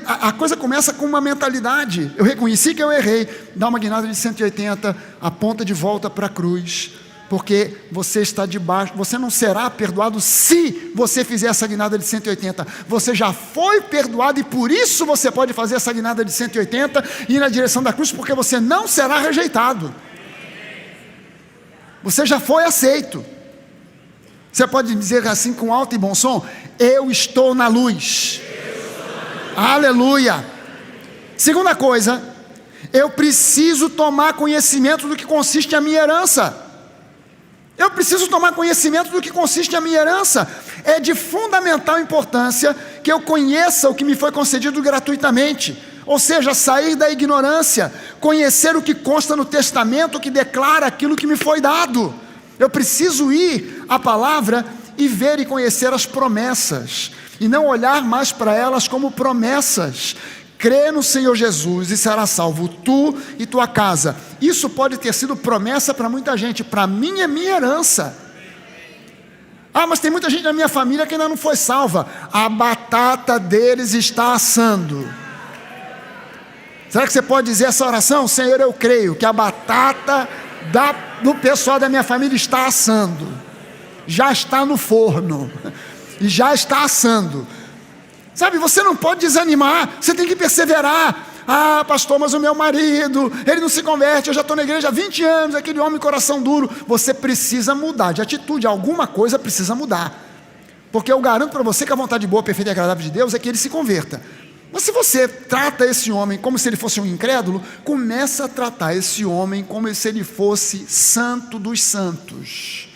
a coisa começa com uma mentalidade. Eu reconheci que eu errei, dá uma guinada de 180, aponta de volta para a cruz, porque você está debaixo, você não será perdoado se você fizer essa guinada de 180. Você já foi perdoado e por isso você pode fazer essa guinada de 180 e ir na direção da cruz, porque você não será rejeitado. Você já foi aceito. Você pode dizer assim com alto e bom som: eu estou na luz. Aleluia. Segunda coisa, eu preciso tomar conhecimento do que consiste a minha herança. Eu preciso tomar conhecimento do que consiste a minha herança. É de fundamental importância que eu conheça o que me foi concedido gratuitamente. Ou seja, sair da ignorância, conhecer o que consta no testamento, que declara aquilo que me foi dado. Eu preciso ir à palavra e ver e conhecer as promessas, e não olhar mais para elas como promessas. Crê no Senhor Jesus e será salvo tu e tua casa. Isso pode ter sido promessa para muita gente. Para mim é minha herança. Ah, mas tem muita gente na minha família que ainda não foi salva. A batata deles está assando. Será que você pode dizer essa oração? Senhor, eu creio que a batata do pessoal da minha família está assando. Já está no forno. E já está assando. Sabe, você não pode desanimar, você tem que perseverar. Ah, pastor, mas o meu marido, ele não se converte, eu já estou na igreja há 20 anos, aquele homem coração duro. Você precisa mudar de atitude, alguma coisa precisa mudar. Porque eu garanto para você que a vontade boa, perfeita e agradável de Deus é que ele se converta. Mas se você trata esse homem como se ele fosse um incrédulo, começa a tratar esse homem como se ele fosse santo dos santos.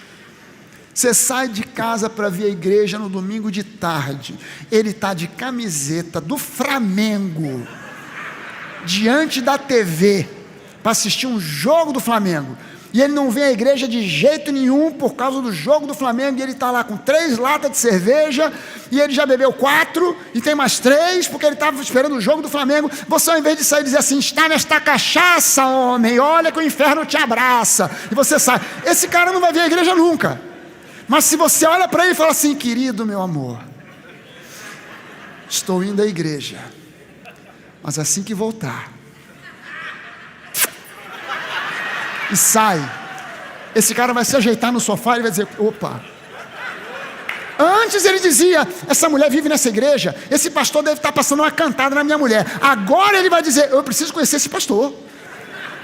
Você sai de casa para vir à igreja no domingo de tarde, ele está de camiseta do Flamengo, diante da TV, para assistir um jogo do Flamengo, e ele não vem à igreja de jeito nenhum por causa do jogo do Flamengo, e ele está lá com 3 latas de cerveja, e ele já bebeu 4, e tem mais 3, porque ele estava esperando o jogo do Flamengo. Você, ao invés de sair e dizer assim: está nesta cachaça, homem, olha que o inferno te abraça, e você sai, esse cara não vai vir à igreja nunca. Mas se você olha para ele e fala assim: querido meu amor, estou indo à igreja, mas assim que voltar, e sai, esse cara vai se ajeitar no sofá e vai dizer: opa. Antes ele dizia: essa mulher vive nessa igreja, esse pastor deve estar passando uma cantada na minha mulher. Agora ele vai dizer: eu preciso conhecer esse pastor,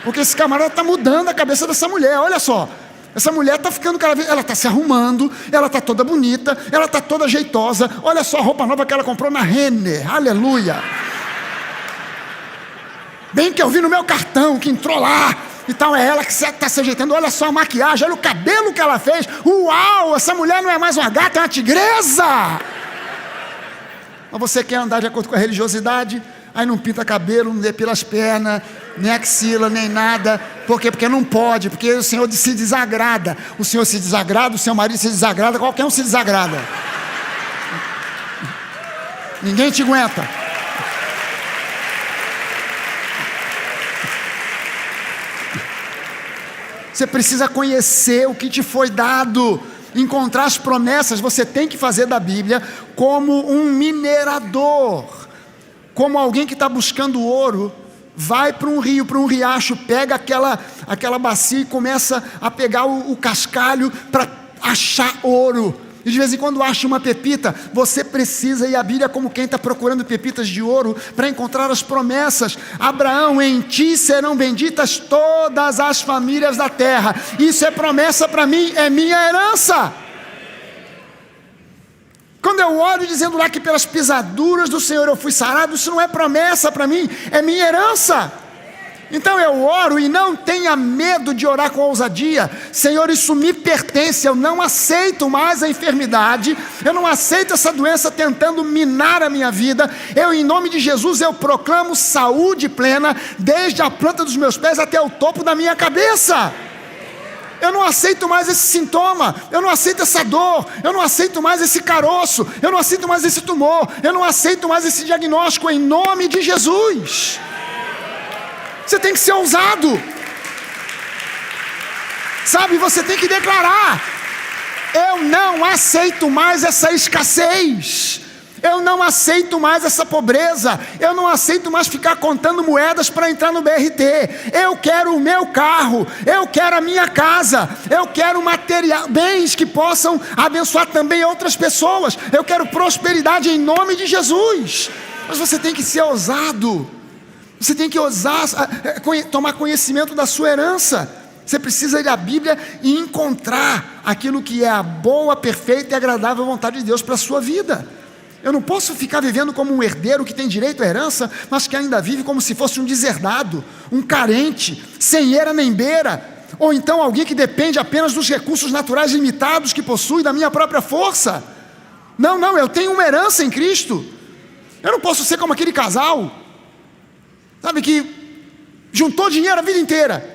porque esse camarada está mudando a cabeça dessa mulher. Olha só, essa mulher está ficando cada vez, ela está se arrumando, ela está toda bonita, ela está toda jeitosa. Olha só a roupa nova que ela comprou na Renner, aleluia. Bem que eu vi no meu cartão que entrou lá, então é ela que está se ajeitando. Olha só a maquiagem, olha o cabelo que ela fez. Uau, essa mulher não é mais uma gata, é uma tigresa. Mas você quer andar de acordo com a religiosidade? Aí não pinta cabelo, não depila as pernas, nem axila, nem nada. Por quê? Porque não pode, porque o Senhor se desagrada. O Senhor se desagrada, o seu marido se desagrada, qualquer um se desagrada. Ninguém te aguenta. Você precisa conhecer o que te foi dado, encontrar as promessas. Você tem que fazer da Bíblia como um minerador, como alguém que está buscando ouro. Vai para um rio, para um riacho, pega aquela bacia e começa a pegar o cascalho para achar ouro. E de vez em quando acha uma pepita. Você precisa ir à Bíblia como quem está procurando pepitas de ouro para encontrar as promessas. Abraão, em ti serão benditas todas as famílias da terra. Isso é promessa para mim, é minha herança. Quando eu oro dizendo lá que pelas pisaduras do Senhor eu fui sarado, isso não é promessa para mim, é minha herança. Então eu oro e não tenha medo de orar com ousadia. Senhor, isso me pertence, eu não aceito mais a enfermidade, eu não aceito essa doença tentando minar a minha vida. Eu, em nome de Jesus, eu proclamo saúde plena, desde a planta dos meus pés até o topo da minha cabeça. Eu não aceito mais esse sintoma, eu não aceito essa dor, eu não aceito mais esse caroço, eu não aceito mais esse tumor, eu não aceito mais esse diagnóstico, em nome de Jesus. Você tem que ser ousado, sabe, você tem que declarar: eu não aceito mais essa escassez, Eu não aceito mais essa pobreza. Eu não aceito mais ficar contando moedas para entrar no BRT. Eu quero o meu carro. Eu quero a minha casa. Eu quero bens que possam abençoar também outras pessoas. Eu quero prosperidade em nome de Jesus. Mas você tem que ser ousado. Você tem que ousar tomar conhecimento da sua herança. Você precisa ir à Bíblia e encontrar aquilo que é a boa, perfeita e agradável vontade de Deus para a sua vida. Eu não posso ficar vivendo como um herdeiro que tem direito à herança, mas que ainda vive como se fosse um deserdado, um carente, sem eira nem beira, ou então alguém que depende apenas dos recursos naturais limitados que possui, da minha própria força. Não, eu tenho uma herança em Cristo. Eu não posso ser como aquele casal, sabe, que juntou dinheiro a vida inteira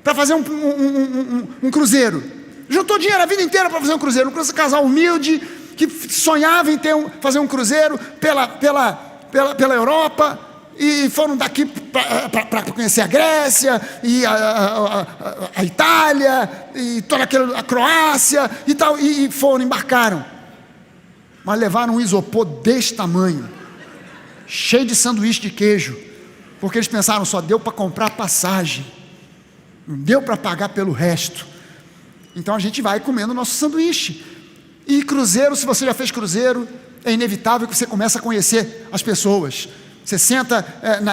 para fazer um cruzeiro. Juntou dinheiro a vida inteira para fazer um cruzeiro. Um casal humilde que sonhava em fazer um cruzeiro pela Europa, e foram daqui para conhecer a Grécia e a Itália e toda a Croácia e tal, e embarcaram, mas levaram um isopor desse tamanho, cheio de sanduíche de queijo, porque eles pensaram: só deu para comprar passagem, não deu para pagar pelo resto, então a gente vai comendo o nosso sanduíche. E cruzeiro, se você já fez cruzeiro, é inevitável que você comece a conhecer as pessoas. Você senta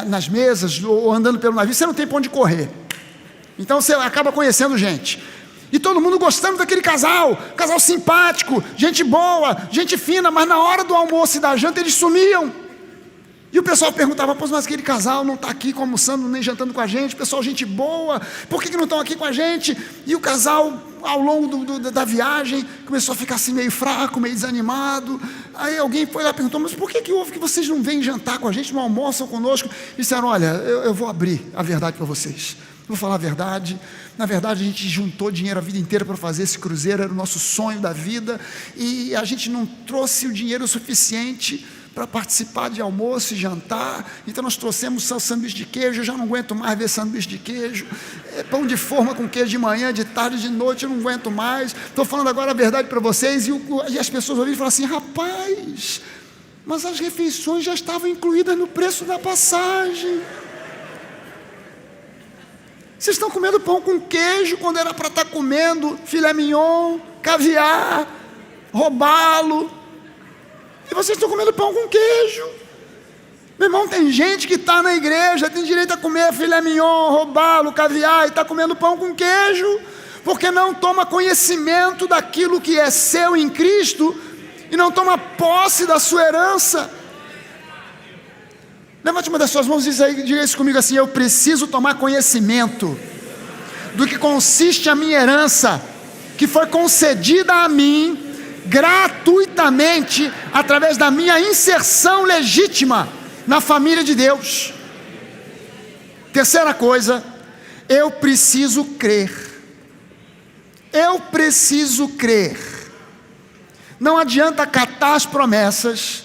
nas mesas ou andando pelo navio, você não tem para onde correr, então você acaba conhecendo gente, e todo mundo gostando daquele casal simpático, gente boa, gente fina, mas na hora do almoço e da janta eles sumiam. E o pessoal perguntava: pô, mas aquele casal não está aqui almoçando nem jantando com a gente, pessoal, gente boa, por que não estão aqui com a gente? E o casal, ao longo da viagem, começou a ficar assim meio fraco, meio desanimado. Aí alguém foi lá e perguntou: mas por que houve que vocês não vêm jantar com a gente, não almoçam conosco? E disseram: olha, eu vou abrir a verdade para vocês, vou falar a verdade. Na verdade, a gente juntou dinheiro a vida inteira para fazer esse cruzeiro, era o nosso sonho da vida, e a gente não trouxe o dinheiro suficiente para participar de almoço e jantar, então nós trouxemos só sanduíche de queijo. Eu já não aguento mais ver sanduíche de queijo, pão de forma com queijo de manhã, de tarde, de noite, eu não aguento mais. Estou falando agora a verdade para vocês. E as pessoas ouviram e falaram assim: rapaz, mas as refeições já estavam incluídas no preço da passagem. Vocês estão comendo pão com queijo quando era para estar comendo filé mignon, caviar, robalo, e vocês estão comendo pão com queijo. Meu irmão, tem gente que está na igreja, tem direito a comer filé mignon, robalo, caviar, e está comendo pão com queijo, porque não toma conhecimento daquilo que é seu em Cristo, e não toma posse da sua herança. Levante uma das suas mãos e diga isso comigo assim: eu preciso tomar conhecimento do que consiste a minha herança, que foi concedida a mim gratuitamente, através da minha inserção legítima na família de Deus. Terceira coisa, eu preciso crer. Eu preciso crer. Não adianta catar as promessas,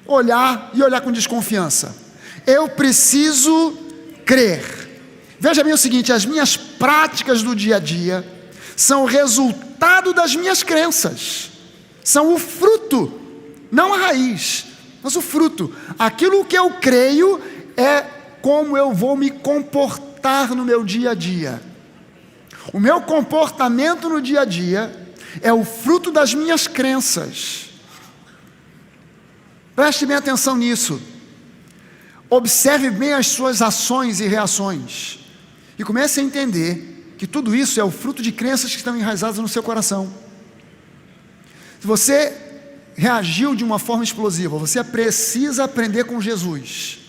olhar com desconfiança. Eu preciso crer. Veja bem o seguinte: as minhas práticas do dia a dia são o resultado das minhas crenças, são o fruto, não a raiz, mas o fruto. Aquilo que eu creio é como eu vou me comportar no meu dia a dia. O meu comportamento no dia a dia é o fruto das minhas crenças. Preste bem atenção nisso. Observe bem as suas ações e reações, e comece a entender que tudo isso é o fruto de crenças que estão enraizadas no seu coração. Se você reagiu de uma forma explosiva, você precisa aprender com Jesus,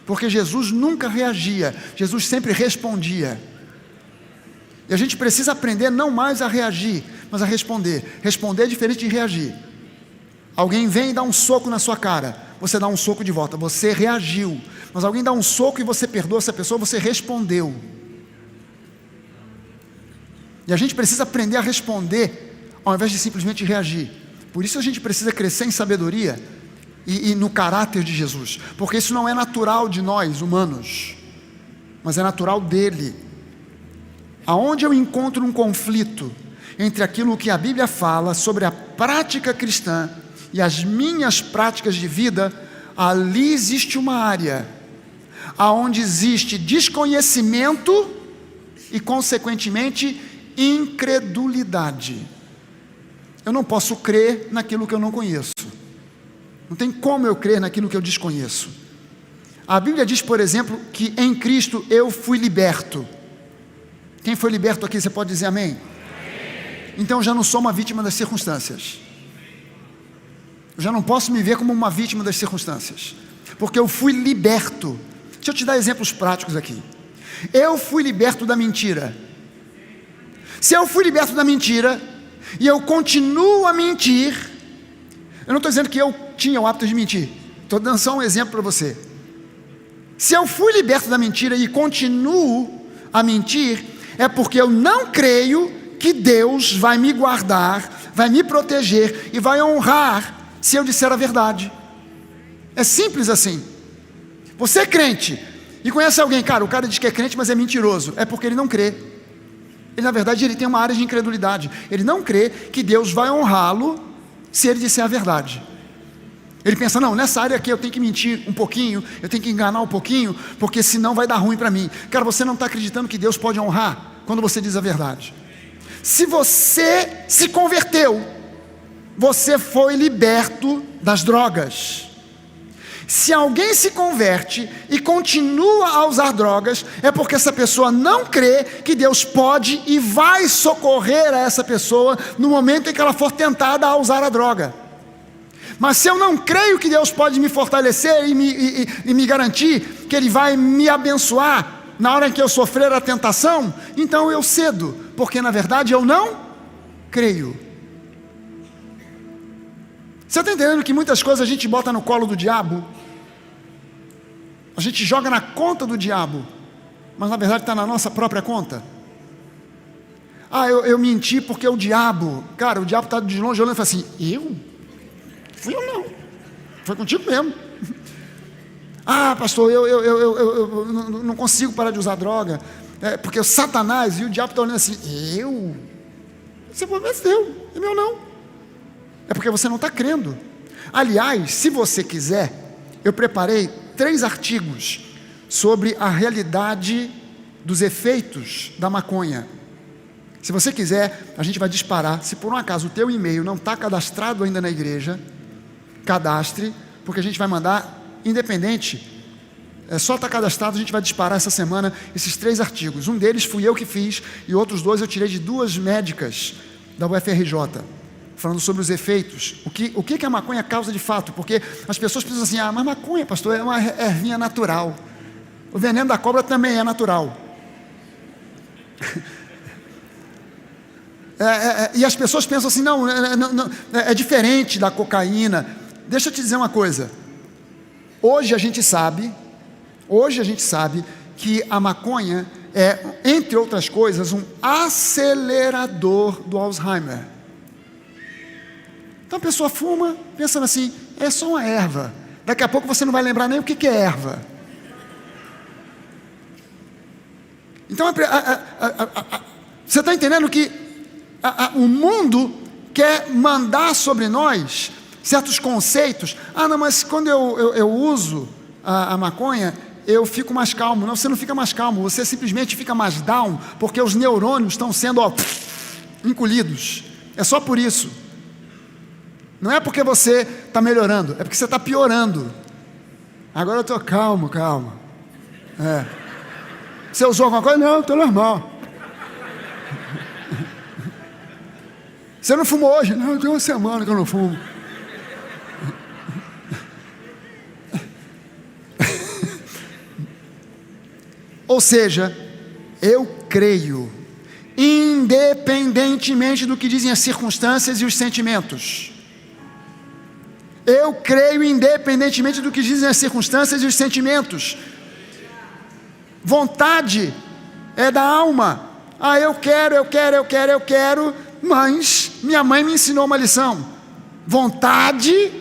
porque Jesus nunca reagia, Jesus sempre respondia. E a gente precisa aprender não mais a reagir, mas a responder. Responder é diferente de reagir. Alguém vem e dá um soco na sua cara, você dá um soco de volta, você reagiu. Mas alguém dá um soco e você perdoa essa pessoa, você respondeu. E a gente precisa aprender a responder, ao invés de simplesmente reagir. Por isso a gente precisa crescer em sabedoria e no caráter de Jesus, porque isso não é natural de nós humanos, mas é natural dele. Aonde eu encontro um conflito, entre aquilo que a Bíblia fala sobre a prática cristã e as minhas práticas de vida, ali existe uma área aonde existe desconhecimento e, consequentemente, incredulidade. Eu não posso crer naquilo que eu não conheço. Não tem como eu crer naquilo que eu desconheço. A Bíblia diz, por exemplo, que em Cristo eu fui liberto. Quem foi liberto aqui, você pode dizer amém? Então eu já não sou uma vítima das circunstâncias. Eu já não posso me ver como uma vítima das circunstâncias, porque eu fui liberto. Deixa eu te dar exemplos práticos aqui. Eu fui liberto da mentira. Se eu fui liberto da mentira e eu continuo a mentir, eu não estou dizendo que eu tinha o hábito de mentir, estou dando só um exemplo para você. Se eu fui liberto da mentira e continuo a mentir, é porque eu não creio que Deus vai me guardar, vai me proteger e vai honrar se eu disser a verdade. É simples assim. Você é crente e conhece alguém, cara, o cara diz que é crente, mas é mentiroso. É porque ele não crê. Ele, na verdade, ele tem uma área de incredulidade. Ele não crê que Deus vai honrá-lo se ele disser a verdade. Ele pensa, não, nessa área aqui eu tenho que mentir um pouquinho, eu tenho que enganar um pouquinho, porque senão vai dar ruim para mim. Cara, você não está acreditando que Deus pode honrar quando você diz a verdade. Se você se converteu, você foi liberto das drogas. Se alguém se converte e continua a usar drogas, é porque essa pessoa não crê que Deus pode e vai socorrer a essa pessoa no momento em que ela for tentada a usar a droga. Mas se eu não creio que Deus pode me fortalecer e me garantir que Ele vai me abençoar na hora em que eu sofrer a tentação, então eu cedo, porque na verdade eu não creio. Você está entendendo que muitas coisas a gente bota no colo do diabo? A gente joga na conta do diabo, mas na verdade está na nossa própria conta. Eu menti porque o diabo, cara, o diabo está de longe olhando e fala assim, eu? Fui eu não, foi contigo mesmo. Pastor, eu não consigo parar de usar droga, porque o Satanás e o diabo estão olhando assim, eu? Você pode ver, seu, é meu não. É porque você não está crendo. Aliás, se você quiser, eu preparei 3 artigos sobre a realidade dos efeitos da maconha. Se você quiser, a gente vai disparar. Se por um acaso o teu e-mail não está cadastrado ainda na igreja, cadastre, porque a gente vai mandar independente. É só estar cadastrado, a gente vai disparar essa semana esses 3 artigos. Um deles fui eu que fiz e outros 2 eu tirei de 2 médicas da UFRJ, falando sobre os efeitos, o que a maconha causa de fato, porque as pessoas pensam assim, mas maconha, pastor, é uma ervinha natural. O veneno da cobra também é natural. E as pessoas pensam assim, não, é diferente da cocaína. Deixa eu te dizer uma coisa. Hoje a gente sabe que a maconha é, entre outras coisas, um acelerador do Alzheimer. Então a pessoa fuma, pensando assim, é só uma erva. Daqui a pouco você não vai lembrar nem o que é erva. Então, você está entendendo que o mundo quer mandar sobre nós certos conceitos. Não, mas quando eu uso a maconha, eu fico mais calmo. Não, você não fica mais calmo, você simplesmente fica mais down, porque os neurônios estão sendo encolhidos. É só por isso. Não é porque você está melhorando, é porque você está piorando. Agora eu estou calmo. Você usou alguma coisa? Não, estou normal. Você não fumou hoje? Não, tem uma semana que eu não fumo. Ou seja, eu creio, independentemente do que dizem as circunstâncias e os sentimentos. Eu creio independentemente do que dizem as circunstâncias e os sentimentos. Vontade é da alma. Eu quero, mas minha mãe me ensinou uma lição. Vontade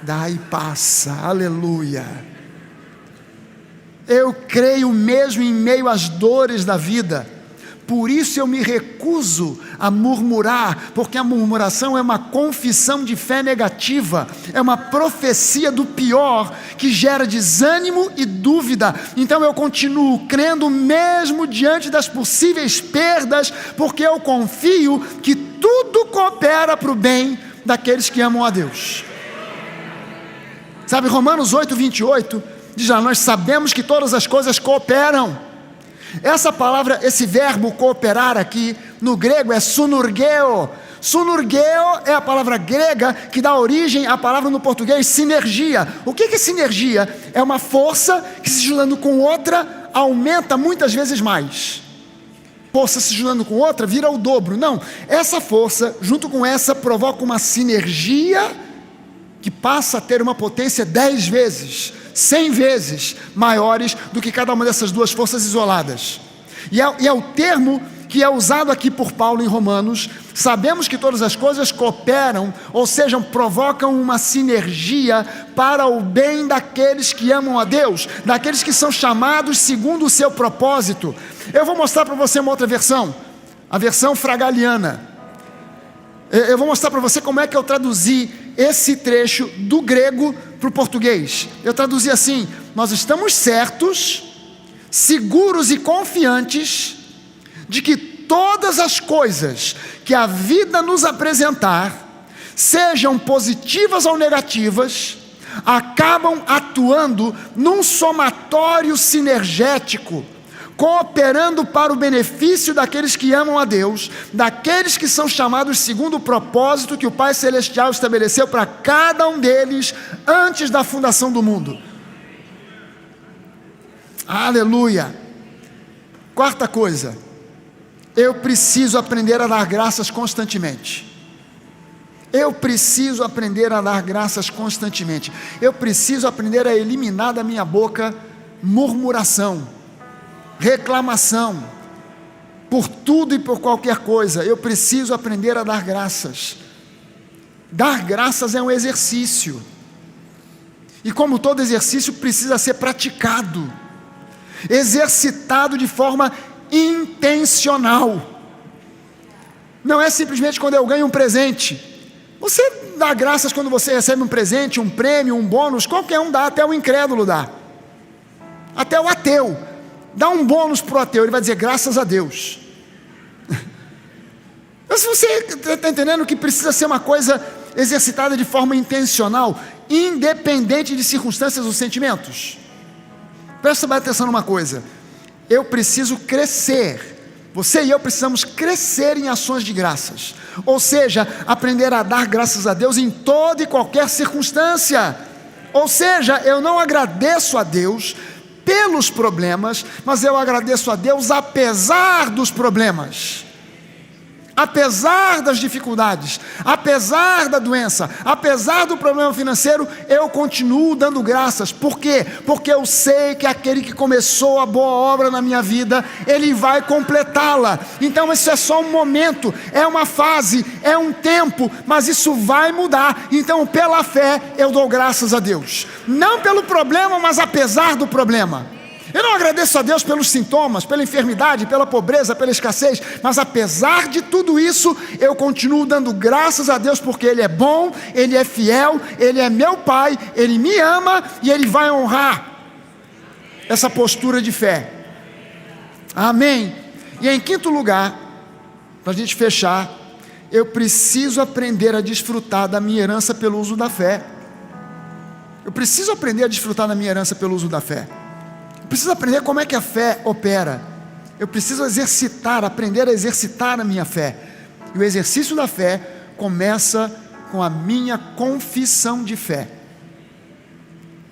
dá e passa, aleluia. Eu creio mesmo em meio às dores da vida. Por isso eu me recuso a murmurar, porque a murmuração é uma confissão de fé negativa, é uma profecia do pior, que gera desânimo e dúvida. Então eu continuo crendo mesmo diante das possíveis perdas, porque eu confio que tudo coopera para o bem daqueles que amam a Deus. Sabe, Romanos 8:28 diz lá: nós sabemos que todas as coisas cooperam. Essa palavra, esse verbo cooperar aqui, no grego é sunurgeo. Sunurgeo é a palavra grega que dá origem à palavra no português sinergia. O que é sinergia? É uma força que, se juntando com outra, aumenta muitas vezes mais. Força se juntando com outra vira o dobro. Não, essa força junto com essa provoca uma sinergia que passa a ter uma potência 10 vezes, 100 vezes maiores do que cada uma dessas duas forças isoladas. E é o termo que é usado aqui por Paulo em Romanos. Sabemos que todas as coisas cooperam, ou seja, provocam uma sinergia para o bem daqueles que amam a Deus, daqueles que são chamados segundo o seu propósito. Eu vou mostrar para você uma outra versão, a versão fragaliana. Eu vou mostrar para você como é que eu traduzi esse trecho do grego para o português. Eu traduzi assim: nós estamos certos, seguros e confiantes de que todas as coisas que a vida nos apresentar, sejam positivas ou negativas, acabam atuando num somatório sinergético, cooperando para o benefício daqueles que amam a Deus, daqueles que são chamados segundo o propósito que o Pai Celestial estabeleceu para cada um deles antes da fundação do mundo. Aleluia! Quarta coisa, eu preciso aprender a dar graças constantemente. Eu preciso aprender a dar graças constantemente. Eu preciso aprender a eliminar da minha boca murmuração, reclamação, por tudo e por qualquer coisa. Eu preciso aprender a dar graças. Dar graças é um exercício, e como todo exercício precisa ser praticado, exercitado de forma intencional. Não é simplesmente quando eu ganho um presente. Você dá graças quando você recebe um presente, um prêmio, um bônus. Qualquer um dá, até o incrédulo dá, até o ateu. Dá um bônus para o ateu, ele vai dizer graças a Deus. Mas você está entendendo que precisa ser uma coisa exercitada de forma intencional, independente de circunstâncias ou sentimentos? Presta bem atenção numa coisa: eu preciso crescer. Você e eu precisamos crescer em ações de graças, ou seja, aprender a dar graças a Deus em toda e qualquer circunstância. Ou seja, eu não agradeço a Deus pelos problemas, mas eu agradeço a Deus apesar dos problemas, apesar das dificuldades, apesar da doença, apesar do problema financeiro, eu continuo dando graças. Por quê? Porque eu sei que aquele que começou a boa obra na minha vida, ele vai completá-la. Então isso é só um momento, é uma fase, é um tempo, mas isso vai mudar. Então pela fé eu dou graças a Deus, não pelo problema, mas apesar do problema. Eu não agradeço a Deus pelos sintomas, pela enfermidade, pela pobreza, pela escassez, mas apesar de tudo isso, eu continuo dando graças a Deus, porque Ele é bom, Ele é fiel, Ele é meu Pai, Ele me ama e Ele vai honrar essa postura de fé. Amém? E em quinto lugar, para a gente fechar, eu preciso aprender a desfrutar da minha herança pelo uso da fé. Eu preciso aprender a desfrutar da minha herança pelo uso da fé. Eu preciso aprender como é que a fé opera. Eu preciso aprender a exercitar a minha fé. E o exercício da fé começa com a minha confissão de fé.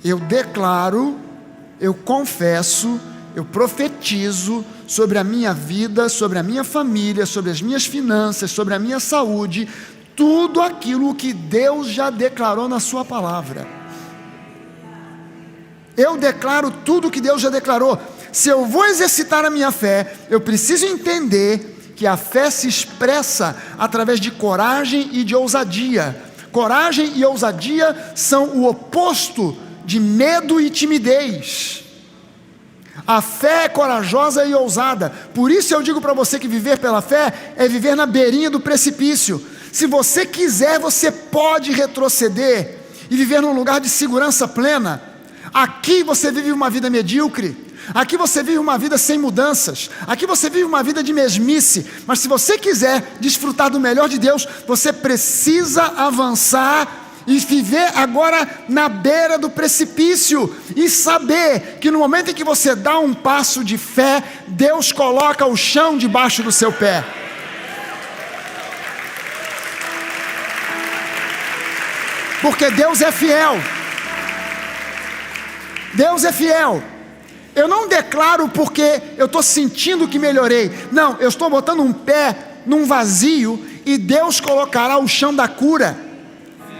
Eu declaro, eu confesso, eu profetizo sobre a minha vida, sobre a minha família, sobre as minhas finanças, sobre a minha saúde, tudo aquilo que Deus já declarou na sua palavra. Eu declaro tudo que Deus já declarou. Se eu vou exercitar a minha fé, eu preciso entender que a fé se expressa através de coragem e de ousadia. Coragem e ousadia são o oposto de medo e timidez. A fé é corajosa e ousada. Por isso eu digo para você que viver pela fé é viver na beirinha do precipício. Se você quiser, você pode retroceder e viver num lugar de segurança plena. Aqui você vive uma vida medíocre. Aqui você vive uma vida sem mudanças. Aqui você vive uma vida de mesmice. Mas se você quiser desfrutar do melhor de Deus, você precisa avançar e viver agora na beira do precipício e saber que no momento em que você dá um passo de fé, Deus coloca o chão debaixo do seu pé. Porque Deus é fiel. Deus é fiel. Eu não declaro porque eu estou sentindo que melhorei. Não, eu estou botando um pé num vazio e Deus colocará o chão da cura.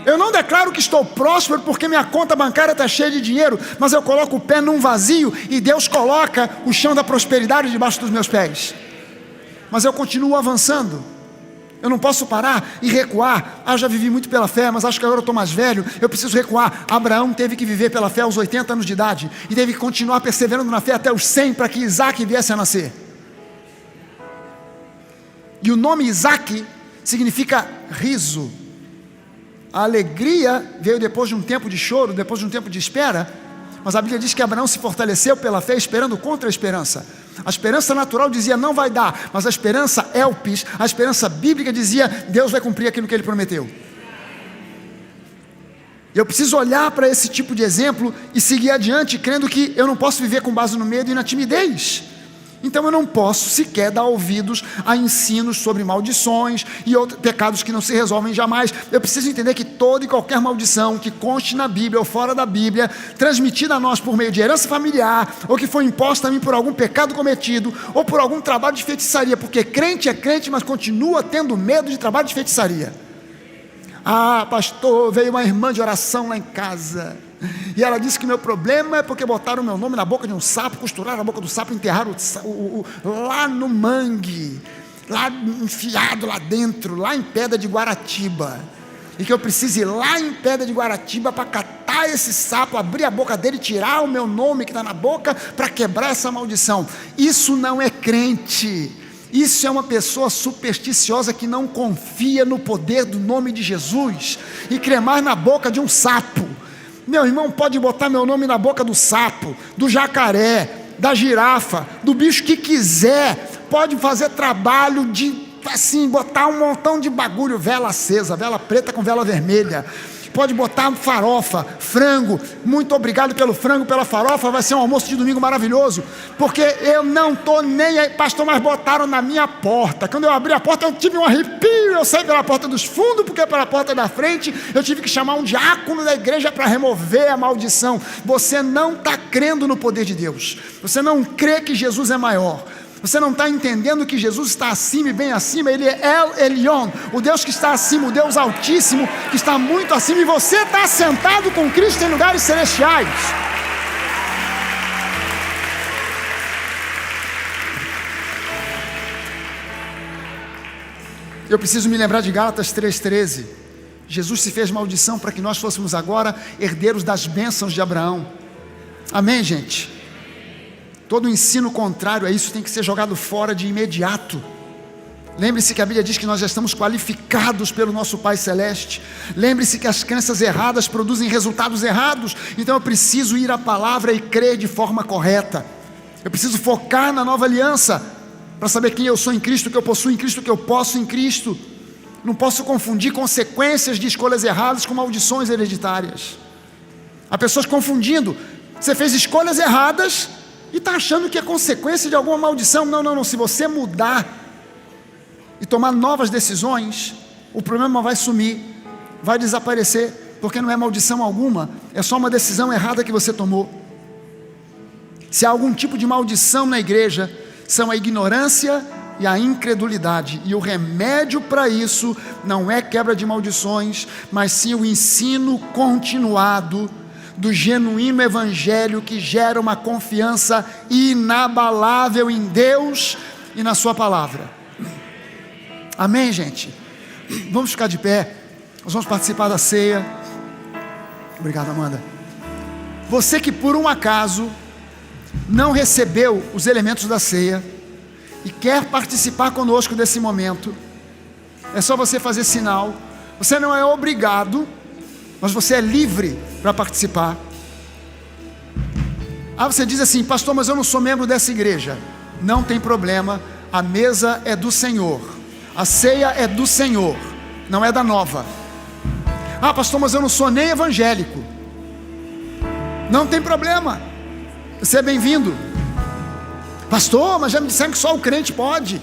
Eu não declaro que estou próspero porque minha conta bancária está cheia de dinheiro, mas eu coloco o pé num vazio e Deus coloca o chão da prosperidade debaixo dos meus pés. Mas eu continuo avançando. Eu não posso parar e recuar. Já vivi muito pela fé, mas acho que agora eu estou mais velho, eu preciso recuar. Abraão teve que viver pela fé aos 80 anos de idade e teve que continuar perseverando na fé até os 100 para que Isaac viesse a nascer. E o nome Isaac significa riso. A alegria veio depois de um tempo de choro, depois de um tempo de espera. Mas a Bíblia diz que Abraão se fortaleceu pela fé, esperando contra a esperança. A esperança natural dizia, não vai dar. Mas a esperança elpis, a esperança bíblica dizia, Deus vai cumprir aquilo que Ele prometeu. Eu preciso olhar para esse tipo de exemplo e seguir adiante, crendo que eu não posso viver com base no medo e na timidez. Então eu não posso sequer dar ouvidos a ensinos sobre maldições e outros pecados que não se resolvem jamais. Eu preciso entender que toda e qualquer maldição que conste na Bíblia ou fora da Bíblia, transmitida a nós por meio de herança familiar, ou que foi imposta a mim por algum pecado cometido, ou por algum trabalho de feitiçaria, porque crente é crente, mas continua tendo medo de trabalho de feitiçaria. Pastor, veio uma irmã de oração lá em casa, e ela disse que meu problema é porque botaram meu nome na boca de um sapo, costuraram a boca do sapo, enterraram lá no mangue, lá enfiado lá dentro, lá em Pedra de Guaratiba, e que eu preciso ir lá em Pedra de Guaratiba para catar esse sapo, abrir a boca dele, tirar o meu nome que está na boca, para quebrar essa maldição. Isso não é crente. Isso é uma pessoa supersticiosa que não confia no poder do nome de Jesus e crê mais na boca de um sapo. Meu irmão pode botar meu nome na boca do sapo, do jacaré, da girafa, do bicho que quiser. Pode fazer trabalho de, assim, botar um montão de bagulho, vela acesa, vela preta com vela vermelha. Pode botar farofa, frango. Muito obrigado pelo frango, pela farofa. Vai ser um almoço de domingo maravilhoso. Porque eu não estou nem aí, pastor, mas botaram na minha porta. Quando eu abri a porta, eu tive um arrepio. Eu saí pela porta dos fundos, porque pela porta da frente eu tive que chamar um diácono da igreja para remover a maldição. Você não está crendo no poder de Deus. Você não crê que Jesus é maior. Você não está entendendo que Jesus está acima e bem acima. Ele é El Elyon, o Deus que está acima, o Deus Altíssimo, que está muito acima. E você está sentado com Cristo em lugares celestiais. Eu preciso me lembrar de Gálatas 3,13. Jesus se fez maldição para que nós fôssemos agora herdeiros das bênçãos de Abraão. Amém, gente? Todo ensino contrário a isso tem que ser jogado fora de imediato. Lembre-se que a Bíblia diz que nós já estamos qualificados pelo nosso Pai Celeste. Lembre-se que as crenças erradas produzem resultados errados. Então eu preciso ir à palavra e crer de forma correta. Eu preciso focar na nova aliança para saber quem eu sou em Cristo, o que eu possuo em Cristo, o que eu posso em Cristo. Não posso confundir consequências de escolhas erradas com maldições hereditárias. Há pessoas confundindo. Você fez escolhas erradas e está achando que é consequência de alguma maldição. Não. Se você mudar e tomar novas decisões, o problema vai sumir, vai desaparecer, porque não é maldição alguma, é só uma decisão errada que você tomou. Se há algum tipo de maldição na igreja, são a ignorância e a incredulidade, e o remédio para isso não é quebra de maldições, mas sim o ensino continuado do genuíno evangelho que gera uma confiança inabalável em Deus e na sua palavra. Amém, gente? Vamos ficar de pé, nós vamos participar da ceia. Obrigado, Amanda. Você que por um acaso não recebeu os elementos da ceia e quer participar conosco desse momento, é só você fazer sinal. Você não é obrigado, mas você é livre para participar. Você diz assim: pastor, mas eu não sou membro dessa igreja. Não tem problema, a mesa é do Senhor, a ceia é do Senhor, não é da Nova. Pastor, mas eu não sou nem evangélico. Não tem problema, você é bem-vindo. Pastor, mas já me disseram que só o crente pode,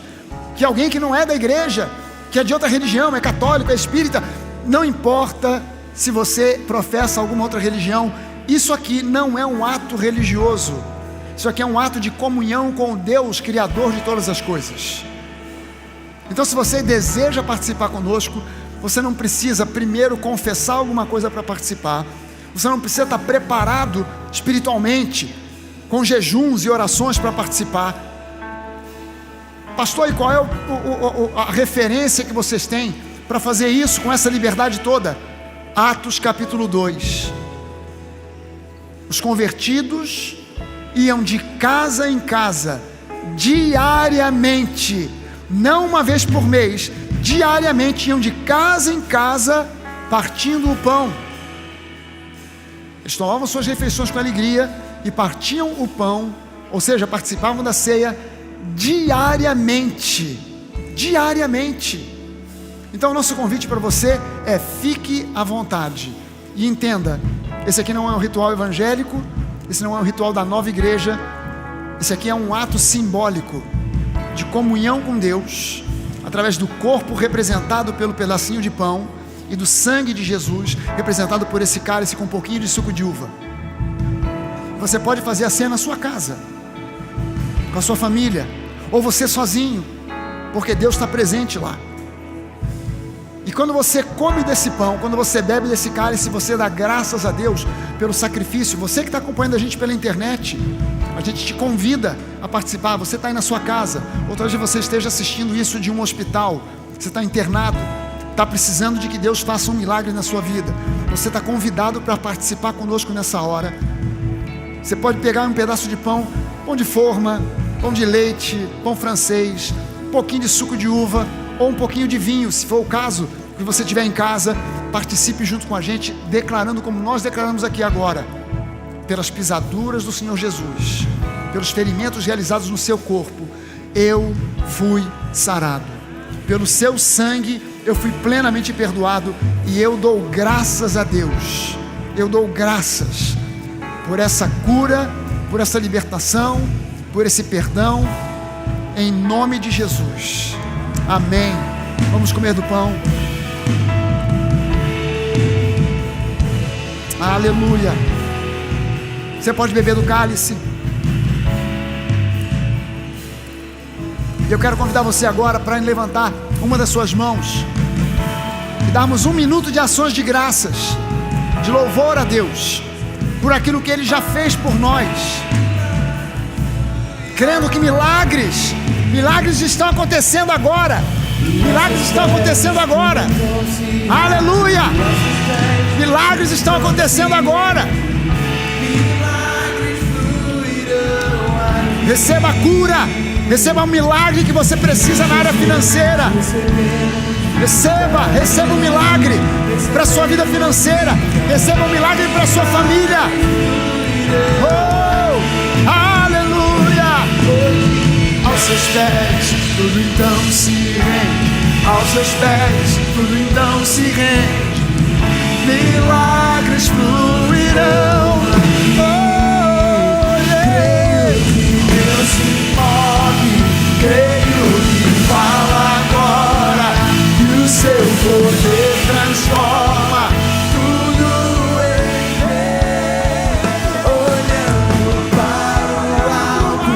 que alguém que não é da igreja, que é de outra religião, é católico, é espírita. Não importa se você professa alguma outra religião, isso aqui não é um ato religioso, isso aqui é um ato de comunhão com o Deus Criador de todas as coisas. Então, se você deseja participar conosco, você não precisa primeiro confessar alguma coisa para participar, você não precisa estar preparado espiritualmente, com jejuns e orações para participar. Pastor, e qual é a referência que vocês têm para fazer isso com essa liberdade toda? Atos capítulo 2. Os convertidos iam de casa em casa, diariamente, não uma vez por mês, diariamente iam de casa em casa, partindo o pão. Eles tomavam suas refeições com alegria e partiam o pão, ou seja, participavam da ceia diariamente. Então o nosso convite para você é: fique à vontade e entenda, esse aqui não é um ritual evangélico, esse não é um ritual da nova igreja, esse aqui é um ato simbólico de comunhão com Deus, através do corpo representado pelo pedacinho de pão e do sangue de Jesus representado por esse cálice com um pouquinho de suco de uva. Você pode fazer a ceia na sua casa, com a sua família, ou você sozinho, porque Deus está presente lá. E quando você come desse pão, quando você bebe desse cálice, você dá graças a Deus pelo sacrifício. Você que está acompanhando a gente pela internet, a gente te convida a participar. Você está aí na sua casa, ou talvez você esteja assistindo isso de um hospital, você está internado, está precisando de que Deus faça um milagre na sua vida. Você está convidado para participar conosco nessa hora. Você pode pegar um pedaço de pão, pão de forma, pão de leite, pão francês, um pouquinho de suco de uva, ou um pouquinho de vinho, se for o caso, que você tiver em casa. Participe junto com a gente, declarando como nós declaramos aqui agora: pelas pisaduras do Senhor Jesus, pelos ferimentos realizados no seu corpo, eu fui sarado. Pelo seu sangue eu fui plenamente perdoado, e eu dou graças a Deus. Eu dou graças por essa cura, por essa libertação, por esse perdão, em nome de Jesus. Amém. Vamos comer do pão. Aleluia. Você pode beber do cálice. Eu quero convidar você agora para levantar uma das suas mãos e darmos 1 minuto de ações de graças, de louvor a Deus por aquilo que Ele já fez por nós, crendo que milagres estão acontecendo agora. Milagres estão acontecendo agora. Aleluia! Milagres estão acontecendo agora. Receba a cura, receba o milagre que você precisa na área financeira. Receba um milagre para a sua vida financeira. Receba um milagre para a sua família. Oh, aleluia! Aos seus pés tudo então se rende. Aos seus pés tudo então se rende. Milagres fluirão. Oh, yeah. Deus se move, creio que fala agora, que o seu poder transforma tudo em mim. Olhando para o alto,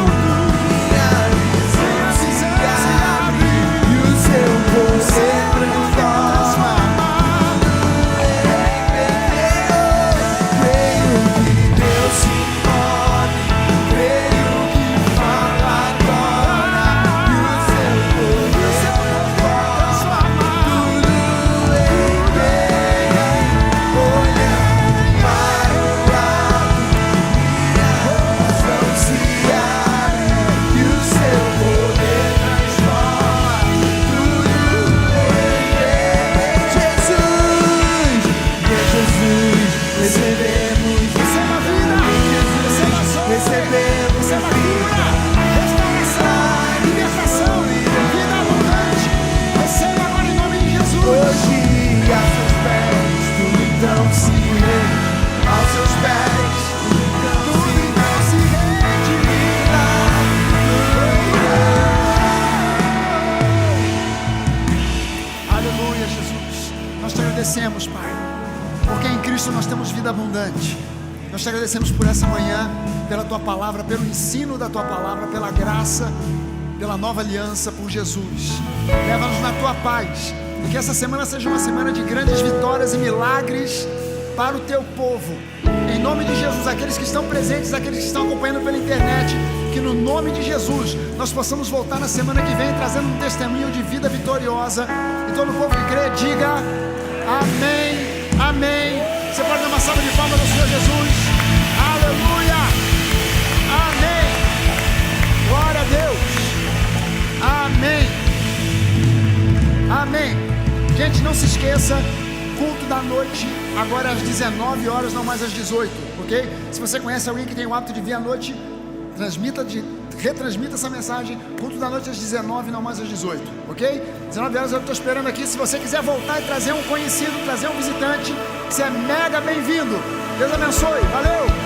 minha visão se abre, e o seu poder transforma tudo em mim. recebemos receba vida, receba sono, recebemos receba cura, restauração, libertação, vida abundante. Receba agora em nome de Jesus. hoje a seus pés, tudo então se rende. Aos seus pés, tudo então se rende. Aleluia, Jesus. Nós te agradecemos, Pai, porque em Cristo nós temos vida abundante. Nós te agradecemos por essa manhã, pela tua palavra, pelo ensino da tua palavra, pela graça, pela nova aliança, por Jesus. Leva-nos na tua paz, e que essa semana seja uma semana de grandes vitórias e milagres para o teu povo. Em nome de Jesus, aqueles que estão presentes, aqueles que estão acompanhando pela internet, que no nome de Jesus nós possamos voltar na semana que vem trazendo um testemunho de vida vitoriosa. E todo o povo que crê, diga amém, amém. Você pode dar uma salva de palmas ao Senhor Jesus. Aleluia, amém. Glória a Deus, amém, amém. Gente, não se esqueça, culto da noite agora às 19 horas, não mais às 18, ok? Se você conhece alguém que tem o hábito de vir à noite, retransmita essa mensagem. Culto da noite às 19, não mais às 18, ok? 19 horas eu estou esperando aqui. Se você quiser voltar e trazer um conhecido, trazer um visitante, você é mega bem-vindo. Deus abençoe, valeu!